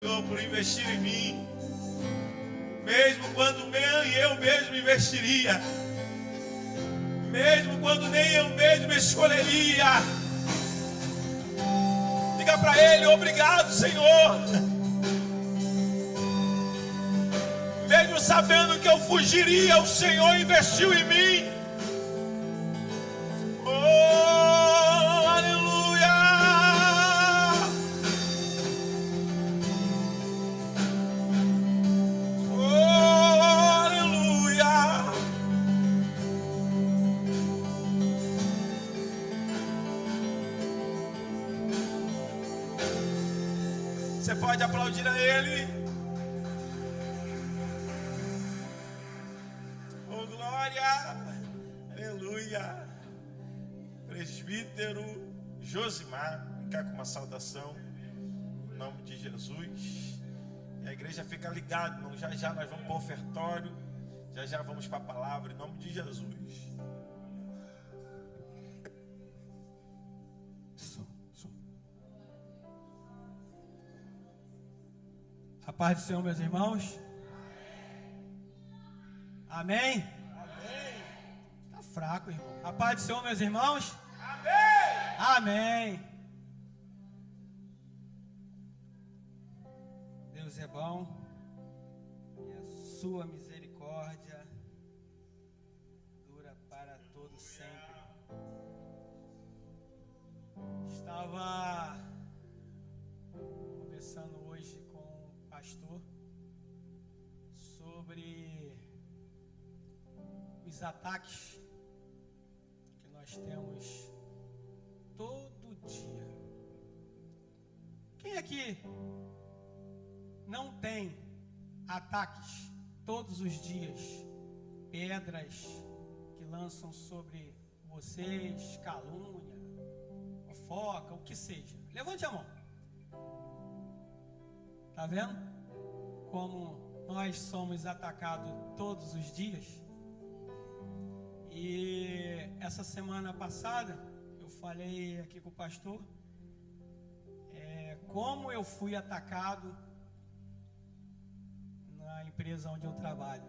por investir em mim, mesmo quando nem eu mesmo investiria, mesmo quando nem eu mesmo escolheria. Diga para Ele: obrigado, Senhor. Mesmo sabendo que eu fugiria, o Senhor investiu em mim. Oh, aleluia! Oh, aleluia! Você pode aplaudir a Ele. Oh, glória! Aleluia! Presbítero Josimar, ficar com uma saudação em nome de Jesus. E a igreja fica ligada, já já nós vamos para o ofertório, já já vamos para a palavra em nome de Jesus. A paz do Senhor, meus irmãos. Amém? Amém. Tá fraco, irmão. A paz do Senhor, meus irmãos. Amém. Amém. Deus é bom e a sua misericórdia dura para todo sempre. Estava conversando hoje com o pastor sobre os ataques que nós temos todo dia. Quem aqui não tem ataques todos os dias? Pedras que lançam sobre vocês, calúnia, fofoca, o que seja. Levante a mão. Tá vendo como nós somos atacados todos os dias? E essa semana passada eu falei aqui com o pastor como eu fui atacado na empresa onde eu trabalho.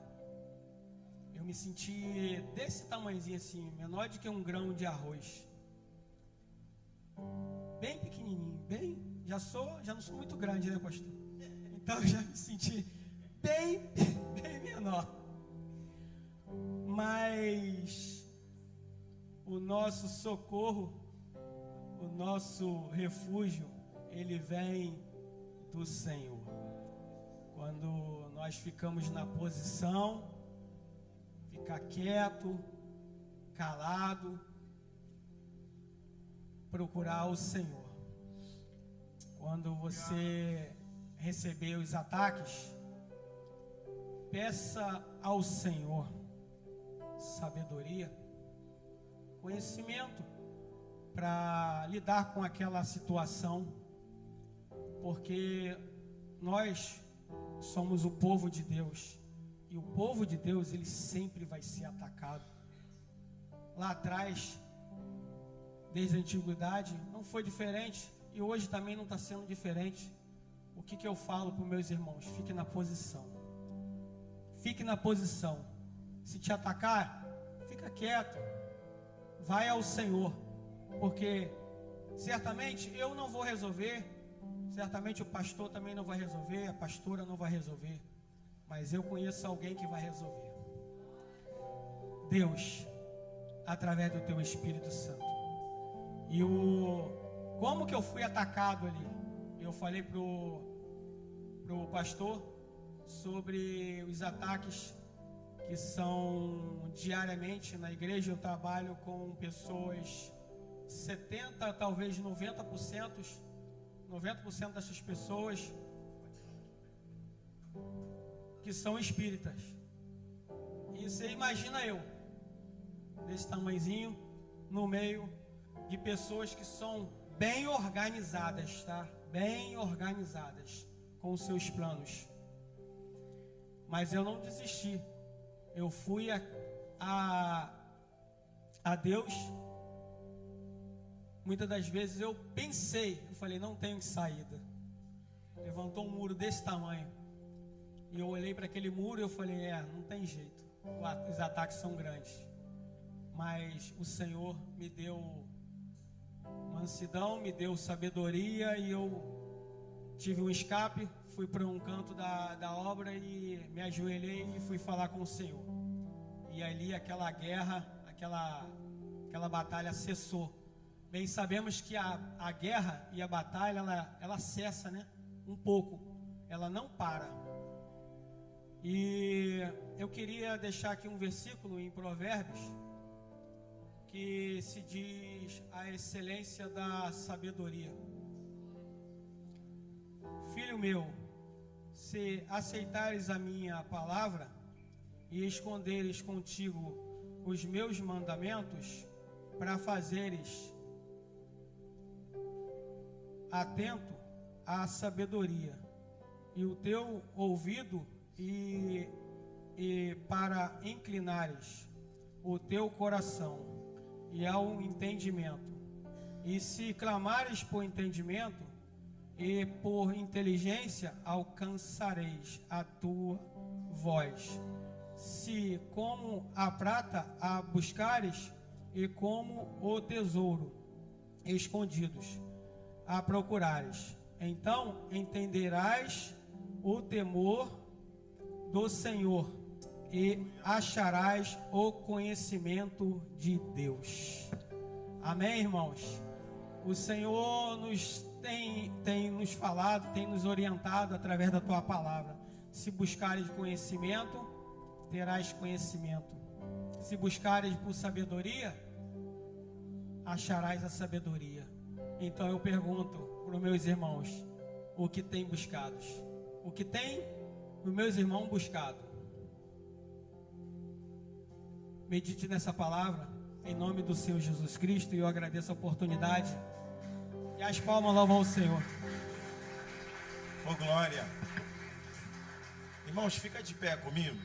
Eu me senti desse tamanhozinho assim, menor do que um grão de arroz, bem pequenininho, já não sou muito grande, né, pastor? Então eu já me senti bem menor. Mas o nosso socorro, o nosso refúgio, ele vem do Senhor. Quando nós ficamos na posição, ficar quieto, calado, procurar o Senhor. Quando você receber os ataques, peça ao Senhor sabedoria, conhecimento para lidar com aquela situação, porque nós somos o povo de Deus e o povo de Deus, ele sempre vai ser atacado. Lá atrás, desde a antiguidade, não foi diferente e hoje também não está sendo diferente. O que eu falo para os meus irmãos? Fique na posição. Fique na posição. Se te atacar, fica quieto. Vai ao Senhor. Porque certamente eu não vou resolver. Certamente o pastor também não vai resolver. A pastora não vai resolver. Mas eu conheço alguém que vai resolver. Deus, através do teu Espírito Santo. E como que eu fui atacado ali? Eu falei pro pastor sobre os ataques que são diariamente na igreja. Eu trabalho com pessoas, 70%, talvez 90% dessas pessoas que são espíritas. E você imagina eu, desse tamanhozinho, no meio de pessoas que são bem organizadas, tá? Bem organizadas com os seus planos. Mas eu não desisti. Eu fui a Deus. Muitas das vezes eu falei, não tenho saída. levantou um muro desse tamanho. E eu olhei para aquele muro e eu falei, não tem jeito, os ataques são grandes. Mas o Senhor me deu mansidão, me deu sabedoria e eu tive um escape, fui para um canto da obra e me ajoelhei e fui falar com o Senhor. E ali aquela guerra, aquela batalha cessou. Bem, sabemos que a guerra e a batalha, ela cessa, né? Um pouco, ela não para. E eu queria deixar aqui um versículo em Provérbios, que se diz a excelência da sabedoria. Filho meu, se aceitares a minha palavra e esconderes contigo os meus mandamentos, para fazeres atento à sabedoria, e o teu ouvido e para inclinares o teu coração e ao entendimento, e se clamares por entendimento e por inteligência, alcançareis a tua voz. Se como a prata a buscares, e como o tesouro escondidos a procurares, então entenderás o temor do Senhor e acharás o conhecimento de Deus. Amém, irmãos? O Senhor tem nos falado, tem nos orientado através da tua palavra. Se buscares conhecimento, terás conhecimento. Se buscares por sabedoria, acharás a sabedoria. Então eu pergunto para os meus irmãos, o que tem buscado? O que tem os meus irmãos buscado? Medite nessa palavra, em nome do Senhor Jesus Cristo, e eu agradeço a oportunidade. E as palmas louvam ao Senhor. Oh, glória. Irmãos, fica de pé comigo.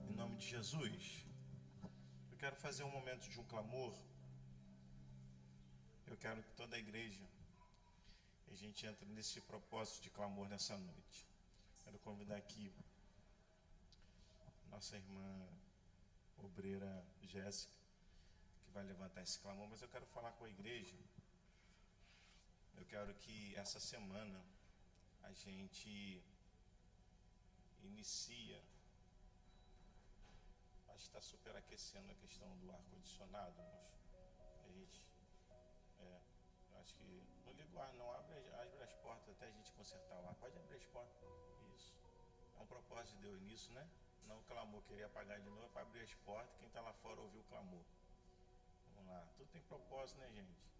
Em nome de Jesus. Eu quero fazer um momento de um clamor. Eu quero que toda a igreja, a gente entre nesse propósito de clamor nessa noite. Quero convidar aqui nossa irmã obreira Jéssica, que vai levantar esse clamor, mas eu quero falar com a igreja. Eu quero que essa semana a gente inicia, acho que está superaquecendo a questão do ar-condicionado, a gente, acho que, não liga o ar não, abre as portas até a gente consertar o ar, pode abrir as portas, isso, é um propósito de Deus nisso, né? Não o clamor, queria apagar de novo, é para abrir as portas, quem está lá fora ouviu o clamor. Vamos lá, tudo tem propósito, né, gente?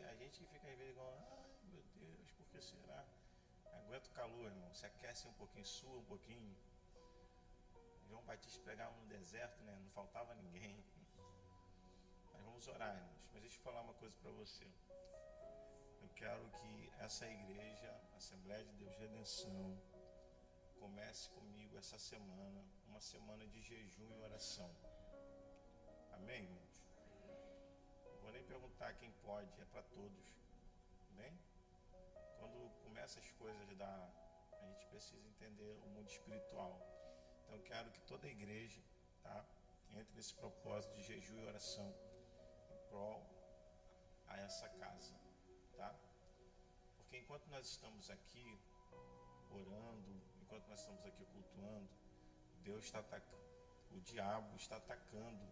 A gente que fica às vezes igual, ai meu Deus, por que será? Aguenta o calor, irmão, se aquece um pouquinho, sua um pouquinho. João Batista pregava no deserto, né? Não faltava ninguém. Mas vamos orar, irmãos. Mas deixa eu falar uma coisa para você. Eu quero que essa igreja, Assembleia de Deus Redenção, comece comigo essa semana, uma semana de jejum e oração. Amém, irmãos? Não vou nem perguntar quem pode, é para todos. Bem? Quando começa as coisas a gente precisa entender o mundo espiritual. Então eu quero que toda a igreja, tá, entre nesse propósito de jejum e oração em prol a essa casa, tá? Porque enquanto nós estamos aqui orando, enquanto nós estamos aqui cultuando, Deus está atacando, o diabo está atacando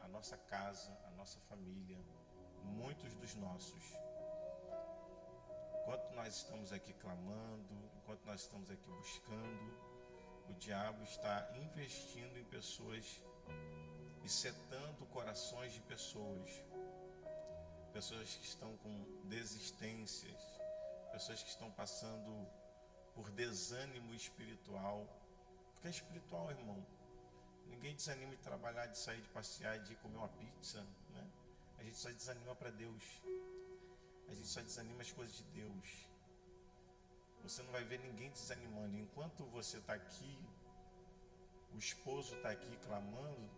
a nossa casa, a nossa família, muitos dos nossos. Enquanto nós estamos aqui clamando, enquanto nós estamos aqui buscando, o diabo está investindo em pessoas e setando corações de pessoas que estão com desistências, pessoas que estão passando por desânimo espiritual, porque é espiritual, irmão. Ninguém desanima de trabalhar, de sair, de passear, de comer uma pizza, né? A gente só desanima para Deus. A gente só desanima as coisas de Deus. Você não vai ver ninguém desanimando. Enquanto você está aqui, o esposo está aqui clamando,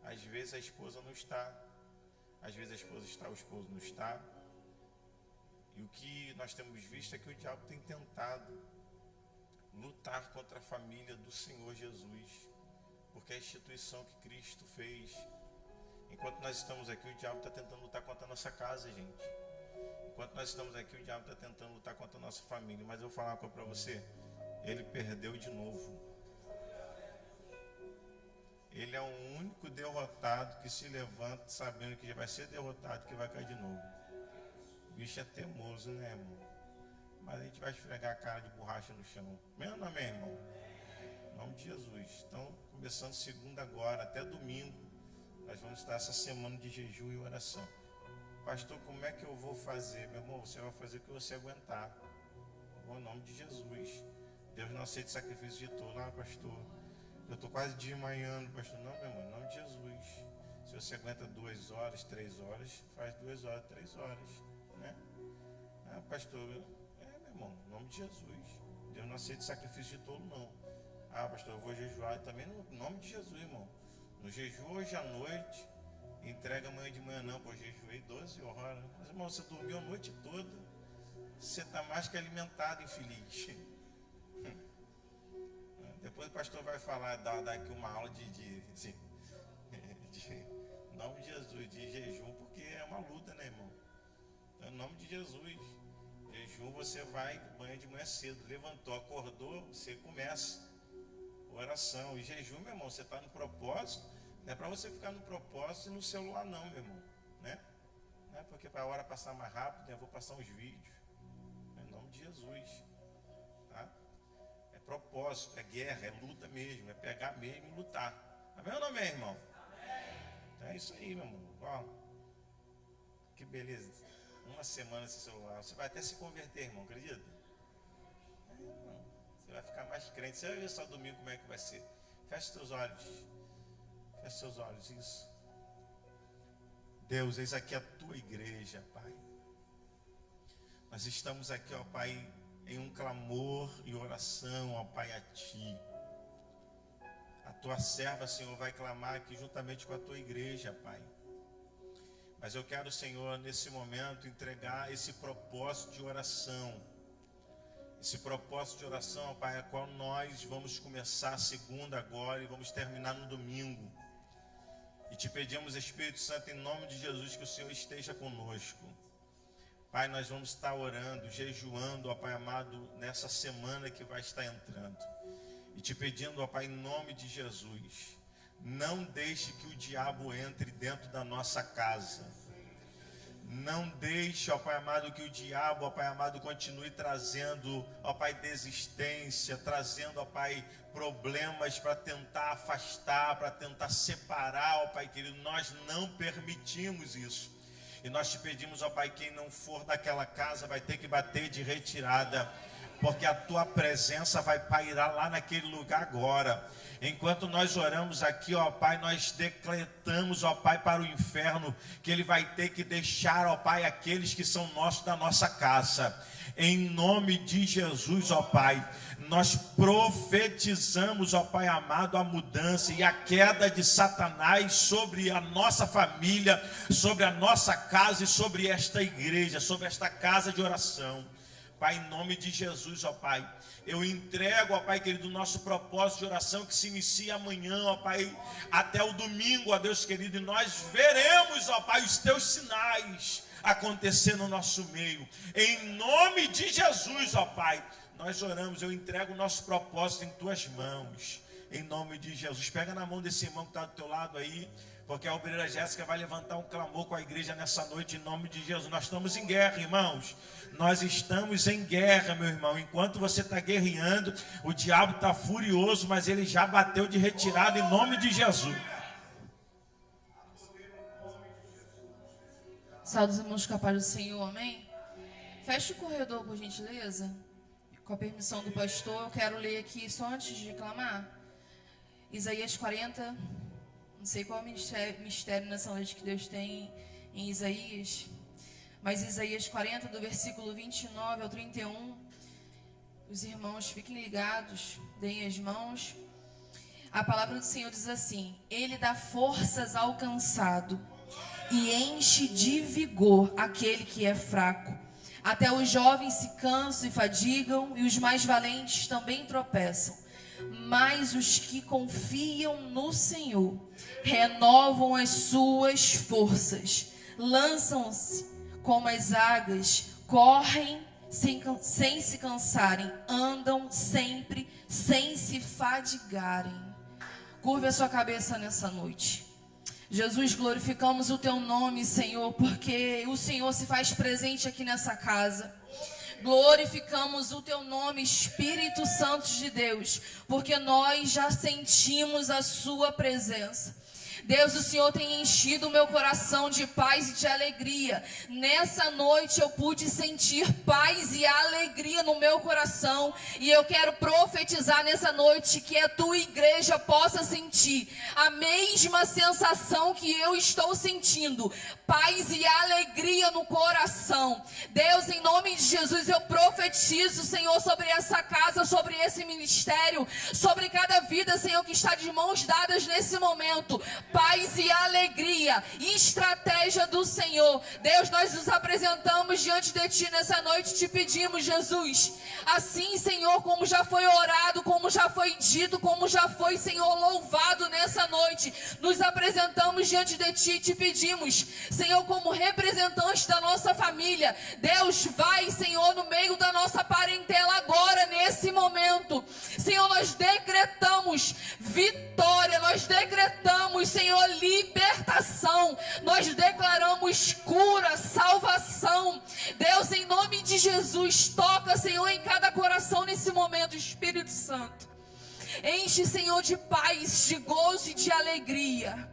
às vezes a esposa não está. Às vezes a esposa está, o esposo não está. E o que nós temos visto é que o diabo tem tentado lutar contra a família do Senhor Jesus, porque é a instituição que Cristo fez. Enquanto nós estamos aqui, o diabo está tentando lutar contra a nossa casa, gente. Enquanto nós estamos aqui, o diabo está tentando lutar contra a nossa família. Mas eu vou falar uma coisa para você, ele perdeu de novo. Ele é o único derrotado que se levanta sabendo que já vai ser derrotado, que vai cair de novo. O bicho é teimoso, né, irmão? Mas a gente vai esfregar a cara de borracha no chão. Meu nome, irmão? Em nome de Jesus. Então, começando segunda agora, até domingo, nós vamos estar essa semana de jejum e oração. Pastor, como é que eu vou fazer? Meu irmão, você vai fazer o que você aguentar. Em nome de Jesus. Deus não aceita sacrifício de tolo. Ah, pastor, eu estou quase desmaiando. Pastor, não, meu irmão, em nome de Jesus. Se você aguenta 2 horas, 3 horas, faz 2 horas, 3 horas, né? Ah, pastor, meu irmão, em nome de Jesus. Deus não aceita sacrifício de tolo, não. Ah, pastor, eu vou jejuar também no nome de Jesus, irmão. No jejum hoje à noite, entrega amanhã de manhã não, pô, jejuei 12 horas. Mas, irmão, você dormiu a noite toda, você está mais que alimentado, infeliz. Depois o pastor vai falar, dar aqui uma aula de nome de Jesus, de jejum, porque é uma luta, né, irmão? Então, em nome de Jesus, jejum você vai de manhã cedo, levantou, acordou, você começa oração. E jejum, meu irmão, você está no propósito, não é para você ficar no propósito e no celular não, meu irmão, né? Não é porque para a hora passar mais rápido, né? Eu vou passar uns vídeos, em nome de Jesus, tá? É propósito, é guerra, é luta mesmo, é pegar mesmo e lutar. Amém ou não amém, irmão? Amém. Então é isso aí, meu irmão. Ó, que beleza. Uma semana esse celular, você vai até se converter, irmão, acredita? Você vai ficar mais crente. Você vai ver só domingo como é que vai ser. Feche seus olhos. Feche seus olhos, isso. Deus, eis aqui a tua igreja, Pai. Nós estamos aqui, ó Pai, em um clamor e oração, ó Pai, a Ti. A tua serva, Senhor, vai clamar aqui juntamente com a tua igreja, Pai. Mas eu quero, Senhor, nesse momento, entregar esse propósito de oração. Esse propósito de oração, Pai, a qual nós vamos começar a segunda agora e vamos terminar no domingo. E te pedimos, Espírito Santo, em nome de Jesus, que o Senhor esteja conosco. Pai, nós vamos estar orando, jejuando, ó Pai amado, nessa semana que vai estar entrando. E te pedindo, ó Pai, em nome de Jesus, não deixe que o diabo entre dentro da nossa casa. Não deixe, ó Pai amado, que o diabo, ó Pai amado, continue trazendo, ó Pai, desistência, trazendo, ó Pai, problemas para tentar afastar, para tentar separar, ó Pai querido. Nós não permitimos isso. E nós te pedimos, ó Pai, quem não for daquela casa vai ter que bater de retirada, porque a tua presença vai pairar lá naquele lugar agora. Enquanto nós oramos aqui, ó Pai, nós decretamos, ó Pai, para o inferno, que ele vai ter que deixar, ó Pai, aqueles que são nossos da nossa casa. Em nome de Jesus, ó Pai, nós profetizamos, ó Pai amado, a mudança e a queda de Satanás sobre a nossa família, sobre a nossa casa e sobre esta igreja, sobre esta casa de oração. Pai, em nome de Jesus, ó Pai, eu entrego, ó Pai querido, o nosso propósito de oração que se inicia amanhã, ó Pai, até o domingo, ó Deus querido, e nós veremos, ó Pai, os teus sinais acontecer no nosso meio. Em nome de Jesus, ó Pai, nós oramos, eu entrego o nosso propósito em tuas mãos. Em nome de Jesus, pega na mão desse irmão que está do teu lado aí, porque a obreira Jéssica vai levantar um clamor com a igreja nessa noite, em nome de Jesus. Nós estamos em guerra, irmãos. Nós estamos em guerra, meu irmão. Enquanto você está guerreando, o diabo está furioso, mas ele já bateu de retirada em nome de Jesus. Salve os irmãos com a paz do Senhor, amém? Feche o corredor, por gentileza. Com a permissão do pastor, eu quero ler aqui, só antes de reclamar, Isaías 40, não sei qual mistério nessa noite que Deus tem em Isaías, mas Isaías 40, do versículo 29 ao 31, os irmãos fiquem ligados, deem as mãos. A palavra do Senhor diz assim: Ele dá forças ao cansado e enche de vigor aquele que é fraco. Até os jovens se cansam e fadigam, e os mais valentes também tropeçam. Mas os que confiam no Senhor renovam as suas forças, lançam-se como as águias, correm sem se cansarem, andam sempre sem se fadigarem. Curve a sua cabeça nessa noite. Jesus, glorificamos o teu nome, Senhor, porque o Senhor se faz presente aqui nessa casa. Glorificamos o teu nome, Espírito Santo de Deus, porque nós já sentimos a sua presença. Deus, o Senhor tem enchido o meu coração de paz e de alegria. Nessa noite eu pude sentir paz e alegria no meu coração. E eu quero profetizar nessa noite que a tua igreja possa sentir a mesma sensação que eu estou sentindo. Paz e alegria no coração. Deus, em nome de Jesus, eu profetizo, Senhor, sobre essa casa, sobre esse ministério, sobre cada vida, Senhor, que está de mãos dadas nesse momento. Paz e alegria, estratégia do Senhor. Deus, nós nos apresentamos diante de Ti nessa noite, te pedimos, Jesus, assim, Senhor, como já foi orado, como já foi dito, como já foi, Senhor, louvado nessa noite, nos apresentamos diante de Ti e te pedimos, Senhor, como representante da nossa família, Deus, vai, Senhor, no meio da nossa parentela agora, nesse momento, Senhor, nós decretamos vitória, nós decretamos, Senhor, libertação, nós declaramos cura, salvação. Deus, em nome de Jesus, toca, Senhor, em cada coração nesse momento, Espírito Santo. Enche, Senhor, de paz, de gozo e de alegria.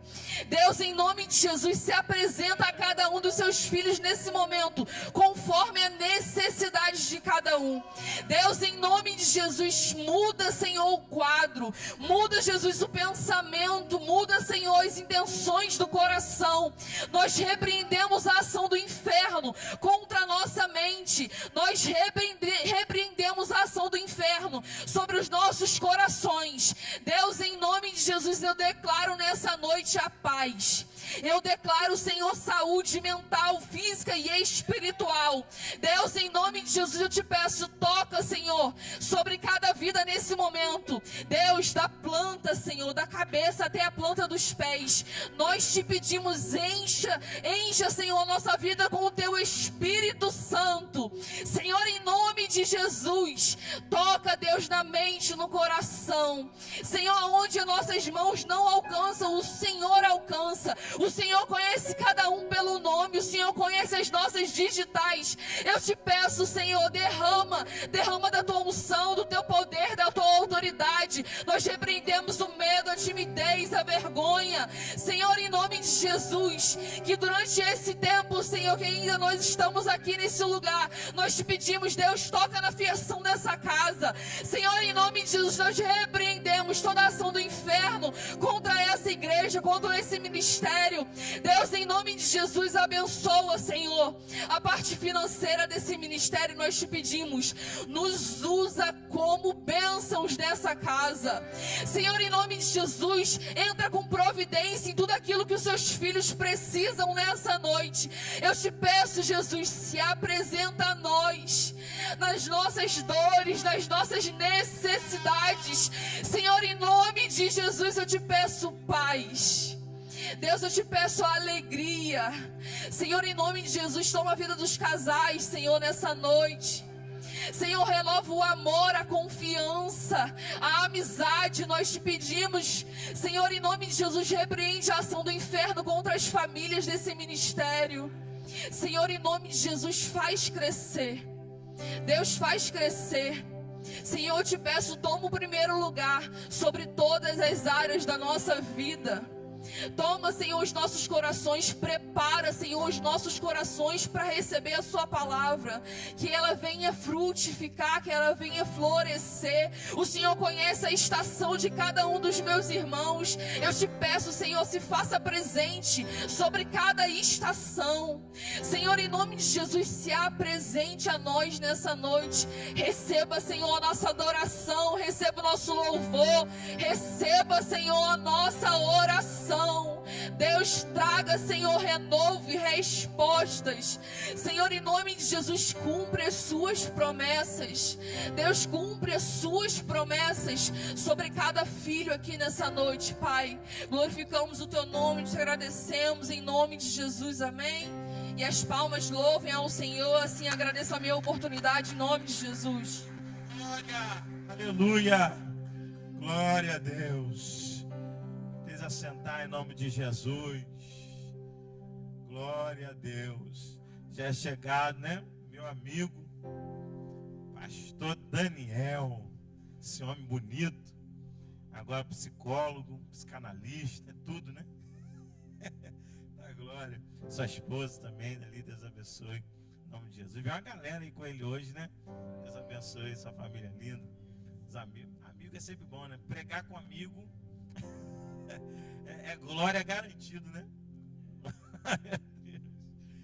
Deus, em nome de Jesus, se apresenta a cada um dos seus filhos nesse momento, conforme a necessidade de cada um. Deus, em nome de Jesus, muda, Senhor, o quadro, muda, Jesus, o pensamento, muda, Senhor, as intenções do coração. Nós repreendemos a ação do inferno contra a nossa mente, nós repreendemos a ação do inferno sobre os nossos corações. Deus, em nome de Jesus, eu declaro nessa noite a paz. Eu declaro, Senhor, saúde mental, física e espiritual. Deus, em nome de Jesus, eu te peço, toca, Senhor, sobre cada vida nesse momento. Deus, da planta, Senhor, da cabeça até a planta dos pés. Nós te pedimos, encha, Senhor, a nossa vida com o teu Espírito Santo. Senhor, em nome de Jesus, toca, Deus, na mente, no coração. Senhor, onde nossas mãos não alcançam, o Senhor alcança. O Senhor conhece cada um pelo nome, o Senhor conhece as nossas digitais. Eu te peço, Senhor, derrama da tua unção, do teu poder, da tua autoridade. Nós repreendemos o medo, a timidez, a vergonha. Senhor, em nome de Jesus, que durante esse tempo, Senhor, que ainda nós estamos aqui nesse lugar, nós te pedimos, Deus, toca na fiação dessa casa. Senhor, em nome de Jesus, nós repreendemos toda a ação do inferno contra essa igreja, contra esse ministério. Deus, em nome de Jesus, abençoa, Senhor, a parte financeira desse ministério. Nós te pedimos, nos usa como bênçãos nessa casa. Senhor, em nome de Jesus, entra com providência em tudo aquilo que os seus filhos precisam nessa noite. Eu te peço, Jesus, se apresenta a nós, nas nossas dores, nas nossas necessidades. Senhor, em nome de Jesus, eu te peço paz. Deus, eu te peço a alegria. Senhor, em nome de Jesus, toma a vida dos casais, Senhor, nessa noite. Senhor, renova o amor, a confiança, a amizade. Nós te pedimos, Senhor, em nome de Jesus, repreende a ação do inferno contra as famílias desse ministério. Senhor, em nome de Jesus, faz crescer. Deus, faz crescer. Senhor, eu te peço, toma o primeiro lugar sobre todas as áreas da nossa vida. Toma, Senhor, os nossos corações, prepara, Senhor, os nossos corações para receber a sua palavra, que ela venha frutificar, que ela venha florescer. O Senhor conhece a estação de cada um dos meus irmãos. Eu te peço, Senhor, se faça presente sobre cada estação. Senhor, em nome de Jesus, se apresente a nós nessa noite. Receba, Senhor, a nossa adoração, receba o nosso louvor, receba, Senhor, a nossa oração. coração. Deus, traga, Senhor, renovo e respostas. Senhor, em nome de Jesus, cumpre as suas promessas. Deus, cumpre as suas promessas sobre cada filho aqui nessa noite, Pai. Glorificamos o teu nome, te agradecemos em nome de Jesus, amém. E as palmas louvem ao Senhor, assim agradeço a minha oportunidade em nome de Jesus. Glória, aleluia, glória a Deus. Precisa sentar em nome de Jesus. Glória a Deus. Já é chegado, né? Meu amigo, pastor Daniel, esse homem bonito, agora psicólogo, psicanalista, é tudo, né? Da glória. Sua esposa também, ali, Deus abençoe. Em nome de Jesus. Viu uma galera aí com ele hoje, né? Deus abençoe sua família linda. Os amigos. Amigo é sempre bom, né? Pregar com amigo é glória garantido, né?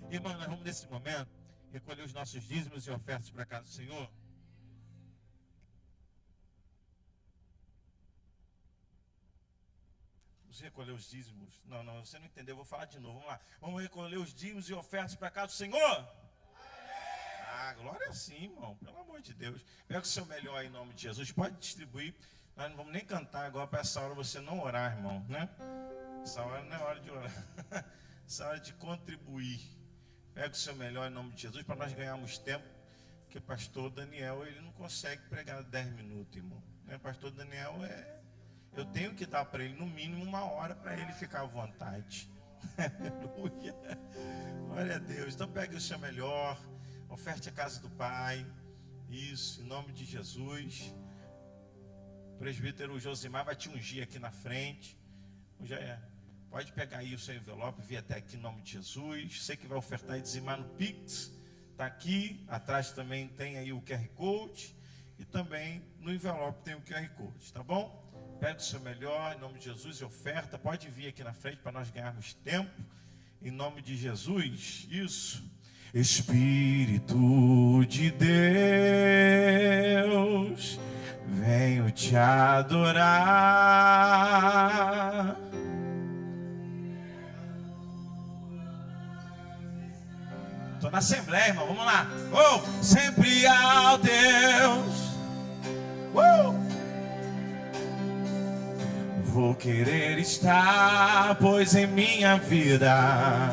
Irmão, nós vamos nesse momento recolher os nossos dízimos e ofertas para a casa do Senhor. Você recolher os dízimos? Não, você não entendeu, eu vou falar de novo. Vamos lá. Vamos recolher os dízimos e ofertas para a casa do Senhor? Ah, glória sim, irmão. Pelo amor de Deus. Pega o seu melhor aí em nome de Jesus. Pode distribuir. Nós não vamos nem cantar agora para essa hora você não orar, irmão, né? Essa hora não é hora de orar. Essa hora de contribuir. Pega o seu melhor em nome de Jesus para nós ganharmos tempo. Porque o pastor Daniel, ele não consegue pregar 10 minutos, irmão. O pastor Daniel eu tenho que dar para ele no mínimo 1 hora para ele ficar à vontade. Aleluia. Glória a Deus. Então pegue o seu melhor. Oferte a casa do Pai. Isso, em nome de Jesus. O presbítero Josimar vai te ungir aqui na frente. Já é. Pode pegar aí o seu envelope, vir até aqui em nome de Jesus. Você que vai ofertar e dizimar no Pix, está aqui. Atrás também tem aí o QR Code. E também no envelope tem o QR Code, tá bom? Pega o seu melhor, em nome de Jesus, e oferta. Pode vir aqui na frente para nós ganharmos tempo. Em nome de Jesus, isso. Espírito de Deus, venho te adorar. Estou na Assembleia, irmão, vamos lá. Oh, sempre ao Deus. Vou querer estar, pois em minha vida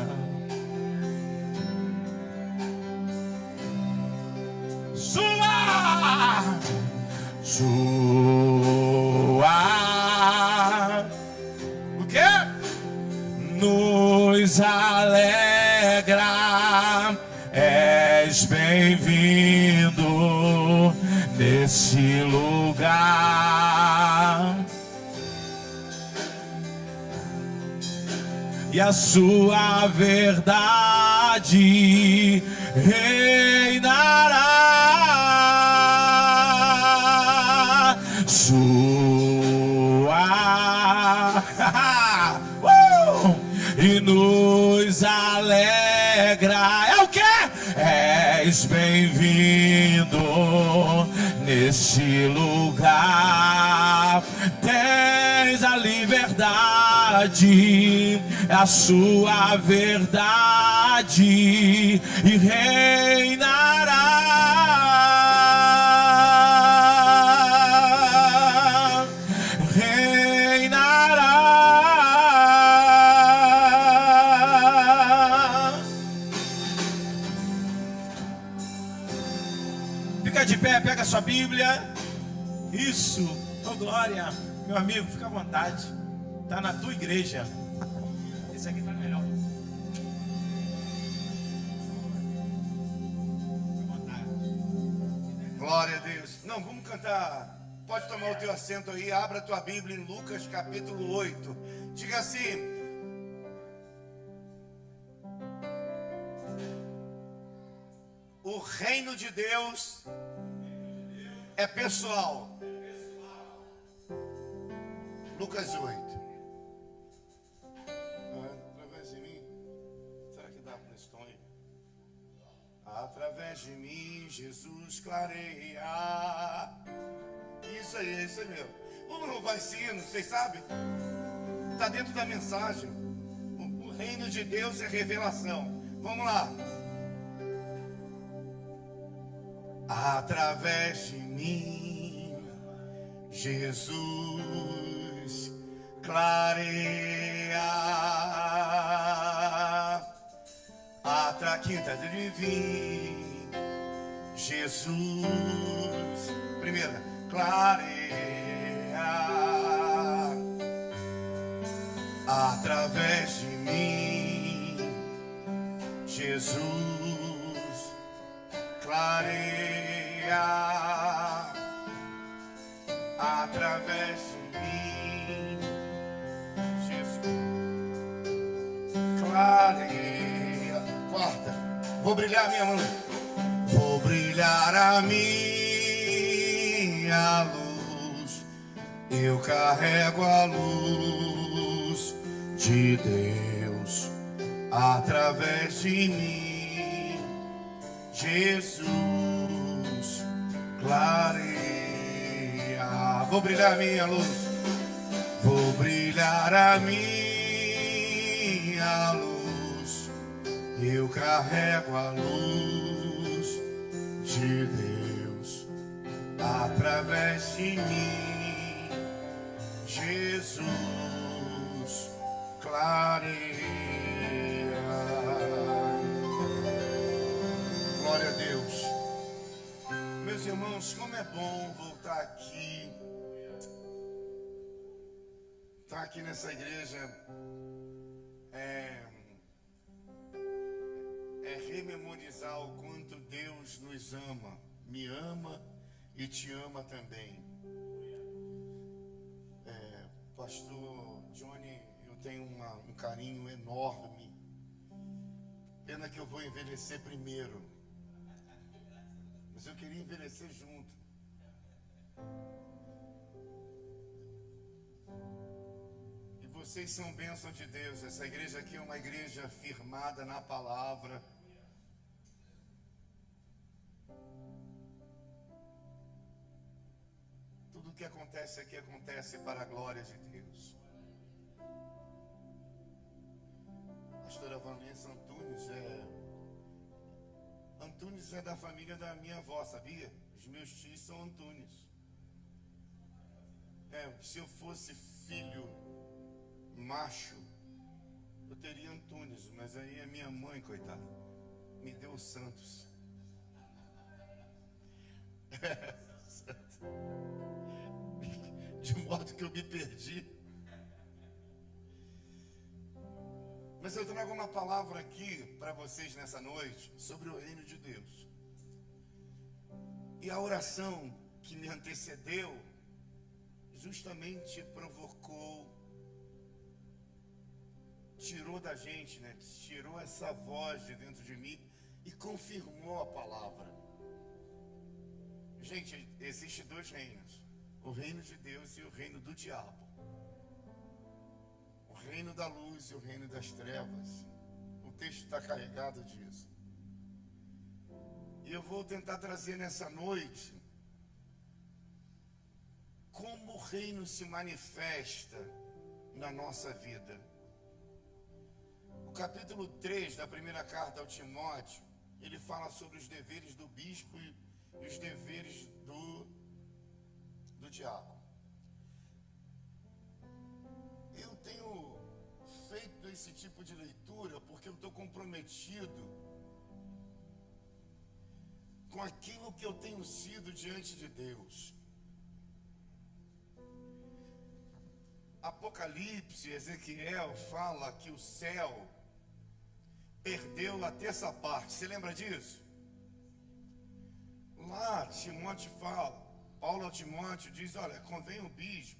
o quê? Nos alegra, és bem-vindo nesse lugar. E a sua verdade reinará. E nos alegra. É o que? És bem-vindo nesse lugar. Tens a liberdade, a sua verdade e reinará. Fica de pé, pega a sua Bíblia. Isso, oh glória. Meu amigo, fica à vontade. Está na tua igreja. Esse aqui está melhor. Fica à vontade. Glória a Deus. Não, vamos cantar. Pode tomar o teu assento aí. Abra a tua Bíblia em Lucas capítulo 8. Diga assim: o reino de Deus é pessoal. Lucas 8. Através de mim. Será que dá para esse tom aí? Através de mim, Jesus clareia. Isso aí mesmo. Vamos louvar esse hino, vocês sabem? Está dentro da mensagem. O reino de Deus é revelação. Vamos lá. Através de mim, Jesus clareia. Quinta de vir, Jesus. Primeira, clareia. Através de mim, Jesus clareia. Através de mim, Jesus clareia. Quarta, vou brilhar minha mão. Vou brilhar a minha luz. Eu carrego a luz de Deus através de mim. Jesus clareia. Vou brilhar minha luz. Vou brilhar a minha luz. Eu carrego a luz de Deus através de mim. Jesus clareia. Glória a Deus. Meus irmãos, como é bom voltar aqui. Estar aqui nessa igreja é rememorizar o quanto Deus nos ama, me ama e te ama também. Pastor Johnny, eu tenho um carinho enorme. Pena que eu vou envelhecer primeiro, mas eu queria envelhecer junto. E vocês são bênção de Deus. Essa igreja aqui é uma igreja firmada na palavra. Tudo que acontece aqui acontece para a glória de Deus. Pastora Vanessa Antunes é da família da minha avó, sabia? Os meus tios são Antunes. Se eu fosse filho macho, eu teria Antunes, mas aí a minha mãe, coitada, me deu o Santos. De modo que eu me perdi. Mas eu trago uma palavra aqui para vocês nessa noite sobre o reino de Deus. E a oração que me antecedeu justamente provocou, tirou da gente, né? Tirou essa voz de dentro de mim e confirmou a palavra. Gente, existem dois reinos: o reino de Deus e o reino do diabo. O reino da luz e o reino das trevas. O texto está carregado disso. E eu vou tentar trazer nessa noite como o reino se manifesta na nossa vida. O capítulo 3 da primeira carta ao Timóteo, ele fala sobre os deveres do bispo e os deveres do diácono. Eu tenho feito esse tipo de leitura porque eu estou comprometido com aquilo que eu tenho sido diante de Deus. Apocalipse, Ezequiel fala que o céu perdeu a terça parte. Você lembra disso? Lá Timóteo fala, Paulo ao Timóteo diz: olha, convém o bispo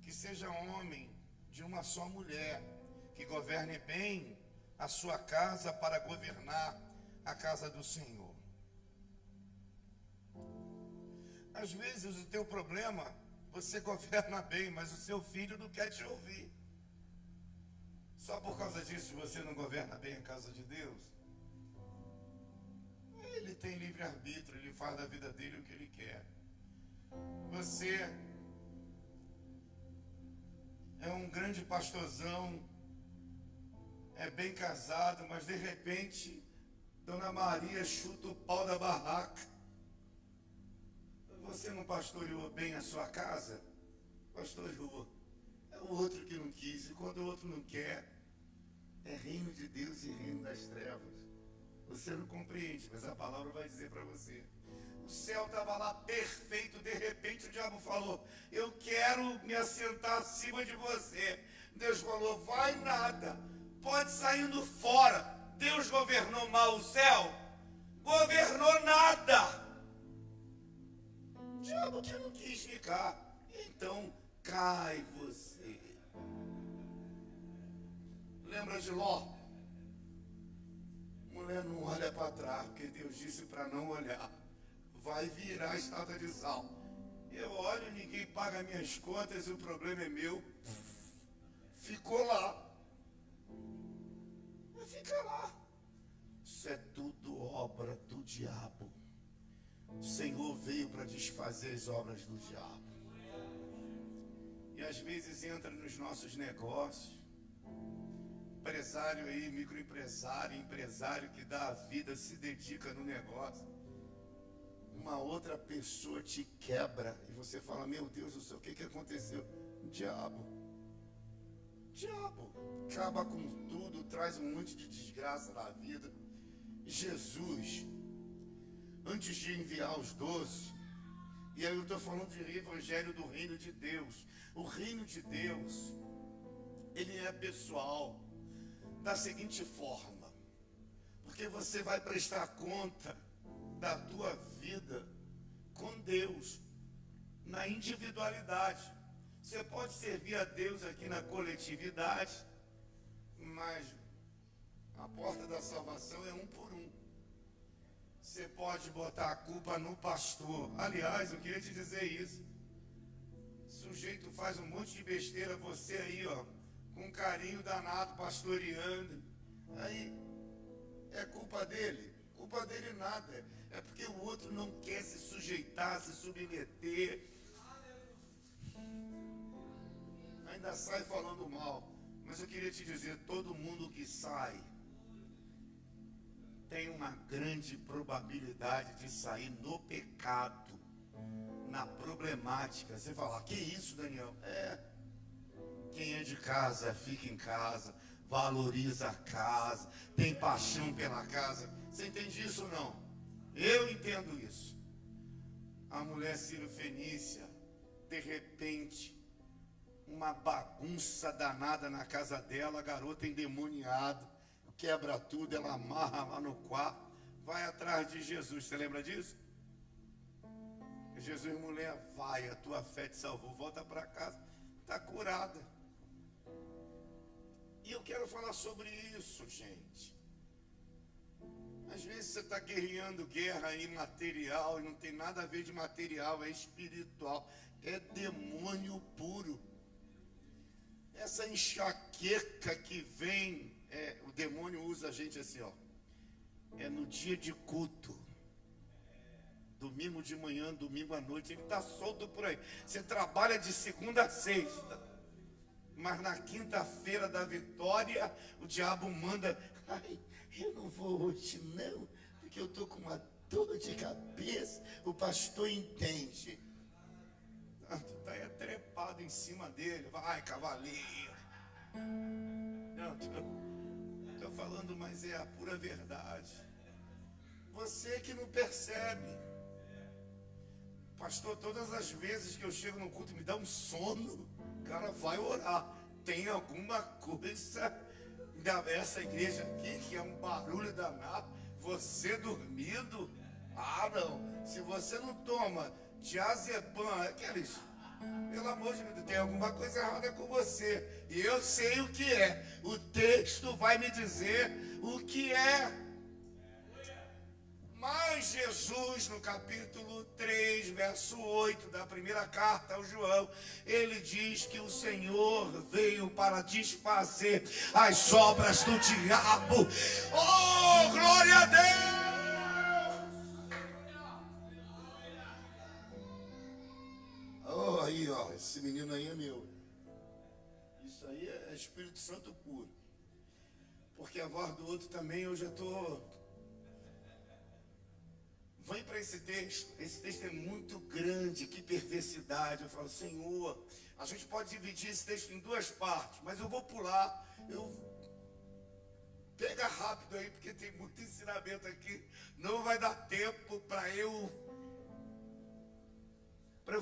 que seja homem de uma só mulher, que governe bem a sua casa para governar a casa do Senhor. Às vezes o teu problema, você governa bem, mas o seu filho não quer te ouvir. Só por causa disso você não governa bem a casa de Deus? Ele tem livre-arbítrio, ele faz da vida dele o que ele quer. Você é um um grande pastorzão, é bem casado, mas de repente, Dona Maria chuta o pau da barraca. Você não pastoreou bem a sua casa? Pastoreou. É o outro que não quis, e quando o outro não quer, é reino de Deus e reino das trevas. Você não compreende, mas a palavra vai dizer para você. O céu estava lá perfeito, de repente o diabo falou, eu quero me assentar acima de você. Deus falou, vai nada, pode saindo fora. Deus governou mal o céu? Governou nada. O diabo que não quis ficar, então cai você. Lembra de Ló? Mulher não olha para trás, porque Deus disse para não olhar. Vai virar a estátua de sal. Eu olho, ninguém paga minhas contas e o problema é meu. Ficou lá. Fica lá. Isso é tudo obra do diabo. O Senhor veio para desfazer as obras do diabo. E às vezes entra nos nossos negócios. Empresário aí, microempresário, empresário que dá a vida, se dedica no negócio. Uma outra pessoa te quebra e você fala, meu Deus do céu, o que aconteceu? Diabo. Diabo. Acaba com tudo, traz um monte de desgraça na vida. Jesus, antes de enviar os 12, e aí eu estou falando de evangelho do reino de Deus. O reino de Deus, ele é pessoal, da seguinte forma, porque você vai prestar conta da tua vida com Deus, na individualidade. Você pode servir a Deus aqui na coletividade, mas a porta da salvação é um por um. Você pode botar a culpa no pastor. Aliás, eu queria te dizer isso. O sujeito faz um monte de besteira, você aí, ó, com um carinho danado, pastoreando. Aí, é culpa dele? Culpa dele nada. É porque o outro não quer se sujeitar, se submeter. Ainda sai falando mal. Mas eu queria te dizer, todo mundo que sai tem uma grande probabilidade de sair no pecado, na problemática. Você fala, que isso, Daniel? Quem é de casa, fica em casa, valoriza a casa, tem paixão pela casa. Você entende isso ou não? Eu entendo isso. A mulher Ciro-Fenícia, de repente, uma bagunça danada na casa dela, a garota endemoniada, quebra tudo, ela amarra lá no quarto, vai atrás de Jesus. Você lembra disso? Jesus, mulher, vai, a tua fé te salvou, volta para casa, está curada. E eu quero falar sobre isso, gente. Às vezes você está guerreando guerra aí material, e não tem nada a ver de material, é espiritual, é demônio puro. Essa enxaqueca que vem, o demônio usa a gente assim, ó. É no dia de culto. Domingo de manhã, domingo à noite, ele está solto por aí. Você trabalha de segunda a sexta. Mas na quinta-feira da vitória, o diabo manda, ai, eu não vou hoje não, porque eu estou com uma dor de cabeça. O pastor entende. Tu está aí trepado em cima dele, vai, cavaleiro. Não, estou falando, mas é a pura verdade. Você que não percebe. Pastor, todas as vezes que eu chego no culto me dá um sono. O cara vai orar. Tem alguma coisa essa igreja aqui que é um barulho danado. Você dormindo? Ah, não. Se você não toma diazepam, aqueles... Pelo amor de Deus, tem alguma coisa errada com você. E eu sei o que é. O texto vai me dizer o que é. Mas Jesus, no capítulo 3, verso 8 da primeira carta ao João, ele diz que o Senhor veio para desfazer as obras do diabo. Oh, glória a Deus! Oh, aí, ó, esse menino aí é meu. Isso aí é Espírito Santo puro. Porque a voz do outro também eu já estou... Vem para esse texto é muito grande, que perversidade. Eu falo, Senhor, a gente pode dividir esse texto em duas partes, mas eu vou pular, pega rápido aí, porque tem muito ensinamento aqui, não vai dar tempo para eu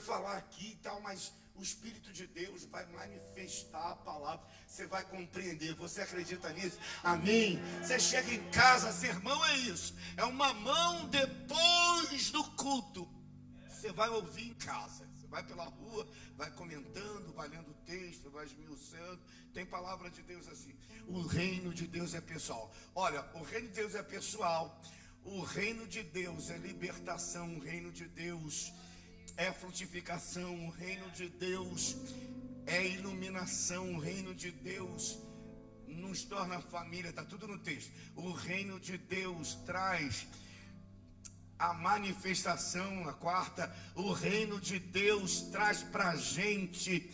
falar aqui e tal, mas o Espírito de Deus vai manifestar a palavra, você vai compreender. Você acredita nisso? Amém? Você chega em casa, sermão é isso, é uma mão depois do culto, você vai ouvir em casa, você vai pela rua, vai comentando, vai lendo o texto, vai esmiuçando. Tem palavra de Deus assim. O reino de Deus é pessoal. Olha, o reino de Deus é pessoal, o reino de Deus é libertação, o reino de Deus é frutificação, o reino de Deus é iluminação, o reino de Deus nos torna família, está tudo no texto. O reino de Deus traz a manifestação, a quarta, o reino de Deus traz para a gente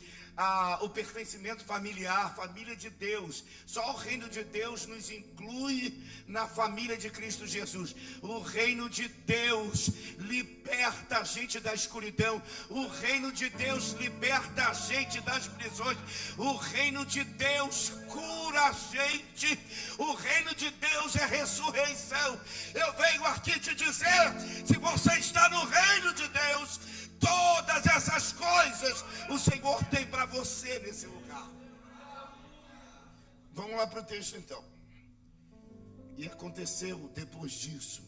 o pertencimento familiar, família de Deus. Só o reino de Deus nos inclui na família de Cristo Jesus. O reino de Deus liberta a gente da escuridão. O reino de Deus liberta a gente das prisões. O reino de Deus cura a gente. O reino de Deus é ressurreição. Eu venho aqui te dizer, se você está no reino de Deus, todas essas coisas o Senhor tem para você nesse lugar. Vamos lá para o texto então. E aconteceu depois disso,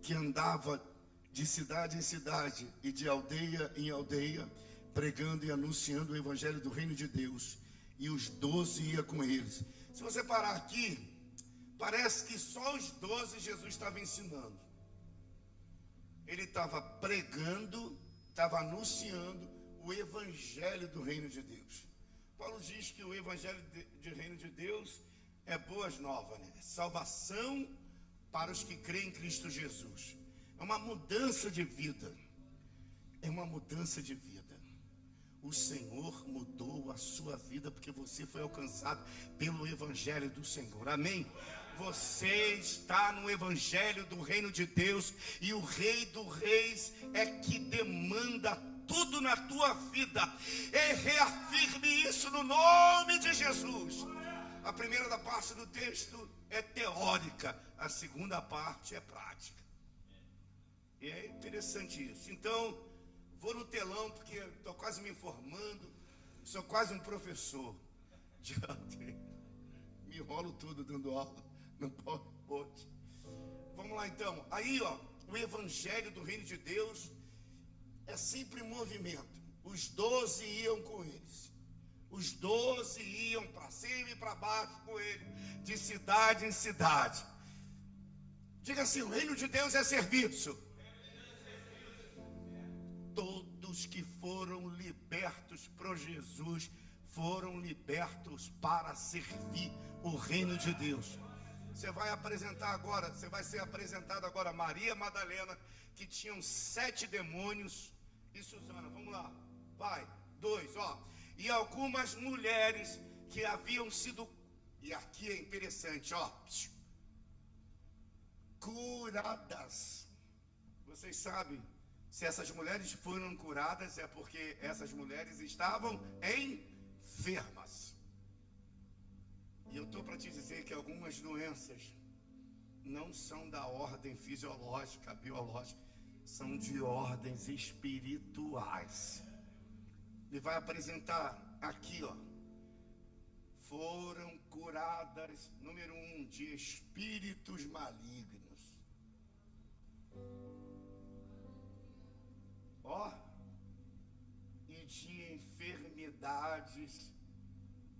que andava de cidade em cidade e de aldeia em aldeia, pregando e anunciando o evangelho do reino de Deus. E os 12 iam com eles. Se você parar aqui, parece que só os 12 Jesus estava ensinando. Ele estava pregando, estava anunciando o evangelho do reino de Deus. Paulo diz que o evangelho do reino de Deus é boas novas, né? Salvação para os que creem em Cristo Jesus. É uma mudança de vida. É uma mudança de vida. O Senhor mudou a sua vida porque você foi alcançado pelo evangelho do Senhor. Amém? Você está no evangelho do reino de Deus, e o Rei dos Reis é que demanda tudo na tua vida. E reafirme isso no nome de Jesus. A primeira da parte do texto é teórica, a segunda parte é prática. E é interessante isso. Então, vou no telão porque estou quase me formando, sou quase um professor. Me enrolo tudo dando aula no PowerPoint. Vamos lá então. Aí, ó, o evangelho do reino de Deus é sempre em movimento. Os 12 iam com eles. Os 12 iam para cima e para baixo com ele, de cidade em cidade. Diga assim: o reino de Deus é serviço. Todos que foram libertos por Jesus foram libertos para servir o reino de Deus. Você vai apresentar agora, você vai ser apresentado agora Maria Madalena, que tinham 7 demônios, e Susana, vamos lá, vai, 2, ó. E algumas mulheres que haviam sido, e aqui é interessante, ó, curadas. Vocês sabem, se essas mulheres foram curadas, é porque essas mulheres estavam enfermas. E eu estou para te dizer que algumas doenças não são da ordem fisiológica, biológica, são de ordens espirituais. Ele vai apresentar aqui, ó. Foram curadas, número 1, de espíritos malignos. Ó, e de enfermidades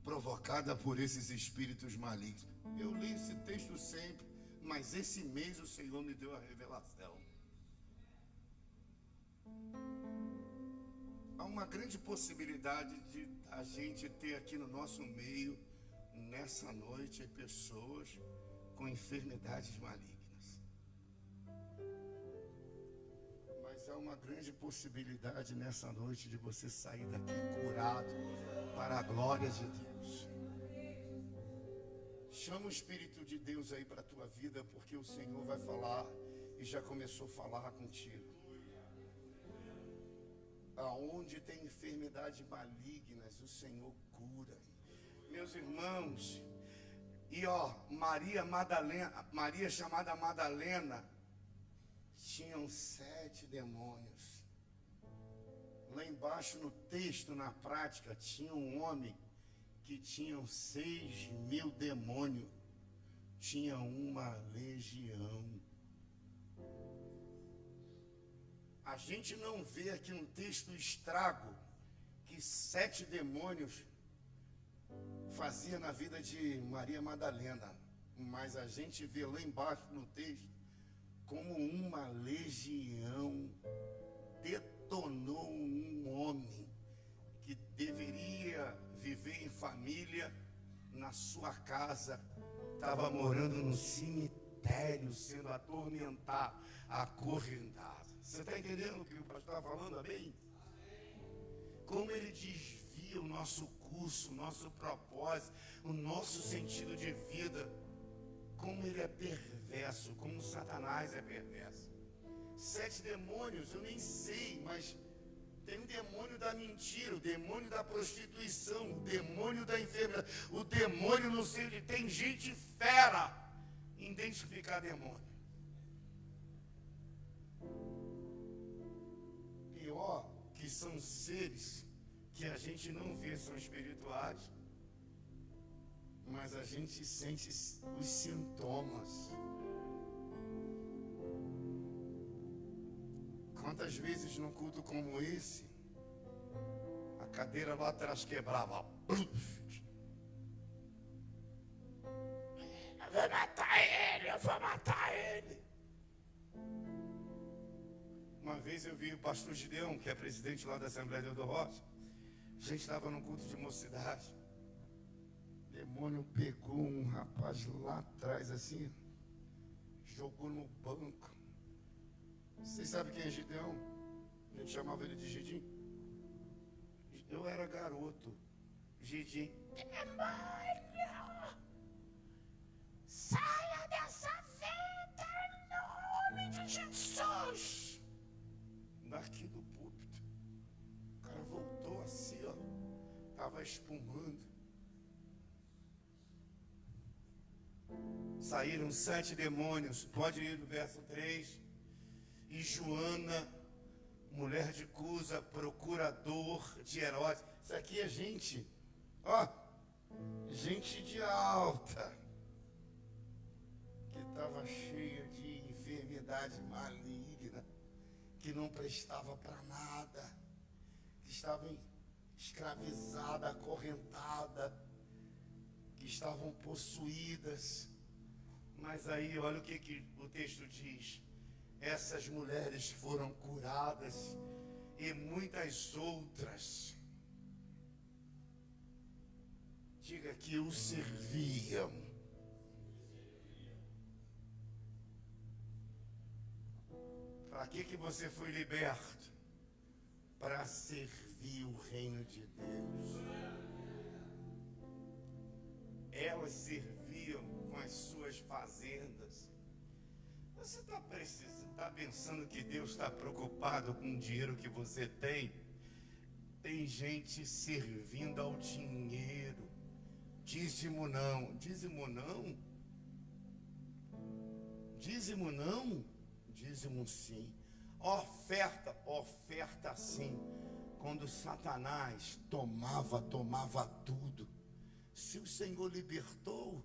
provocada por esses espíritos malignos. Eu li esse texto sempre, mas esse mês o Senhor me deu a revelação. Há uma grande possibilidade de a gente ter aqui no nosso meio, nessa noite, pessoas com enfermidades malignas. Mas Mas há uma grande possibilidade nessa noite de você sair daqui curado para a glória de Deus. Chama o Espírito de Deus aí para a tua vida, porque o Senhor vai falar e já começou a falar contigo. Aonde tem enfermidades malignas, o Senhor cura. Meus irmãos, e Maria chamada Madalena, tinham 7 demônios. Lá embaixo no texto, na prática, tinha um homem que tinha 6.000 demônios. Tinha uma legião. A gente não vê aqui no texto o estrago que 7 demônios fazia na vida de Maria Madalena, mas a gente vê lá embaixo no texto como uma legião detonou um homem que deveria viver em família na sua casa, estava morando no cemitério, sendo atormentado, acorrentado. Você está entendendo o que o pastor está falando, amém? Como ele desvia o nosso curso, o nosso propósito, o nosso sentido de vida. Como ele é perverso, como Satanás é perverso. 7 demônios, eu nem sei, mas tem o demônio da mentira, o demônio da prostituição, o demônio da enfermidade, o demônio não sei onde. Tem gente fera em identificar demônio. Pior que são seres que a gente não vê, são espirituais, mas a gente sente os sintomas. Quantas vezes num culto como esse, a cadeira lá atrás quebrava. Eu vou matar ele, eu vou matar ele. Uma vez eu vi o pastor Gideão, que é presidente lá da Assembleia de Eldor Rocha. A gente estava num culto de mocidade. O demônio pegou um rapaz lá atrás assim, jogou no banco. Vocês sabem quem é Gideão? A gente chamava ele de Gidim. Eu era garoto. Gidim. Demônio! Saia dessa vida em nome de Jesus! Daqui do púlpito. O cara voltou assim, ó. Estava espumando. Saíram 7 demônios. Pode ir no verso 3. E Joana, mulher de Cusa, procurador de Herodes. Isso aqui é gente, ó, gente de alta, que estava cheia de enfermidade maligna, que não prestava para nada, que estava escravizada, acorrentada, que estavam possuídas. Mas aí, olha o que o texto diz. Essas mulheres foram curadas e muitas outras, diga, que o serviam. Para que você foi liberto? Para servir o reino de Deus. Elas serviam com as suas fazendas. Você está pensando que Deus está preocupado com o dinheiro que você tem? Tem gente servindo ao dinheiro. Dízimo não. Dízimo não? Dízimo não? Dízimo sim. Oferta sim. Quando Satanás tomava tudo. Se o Senhor libertou,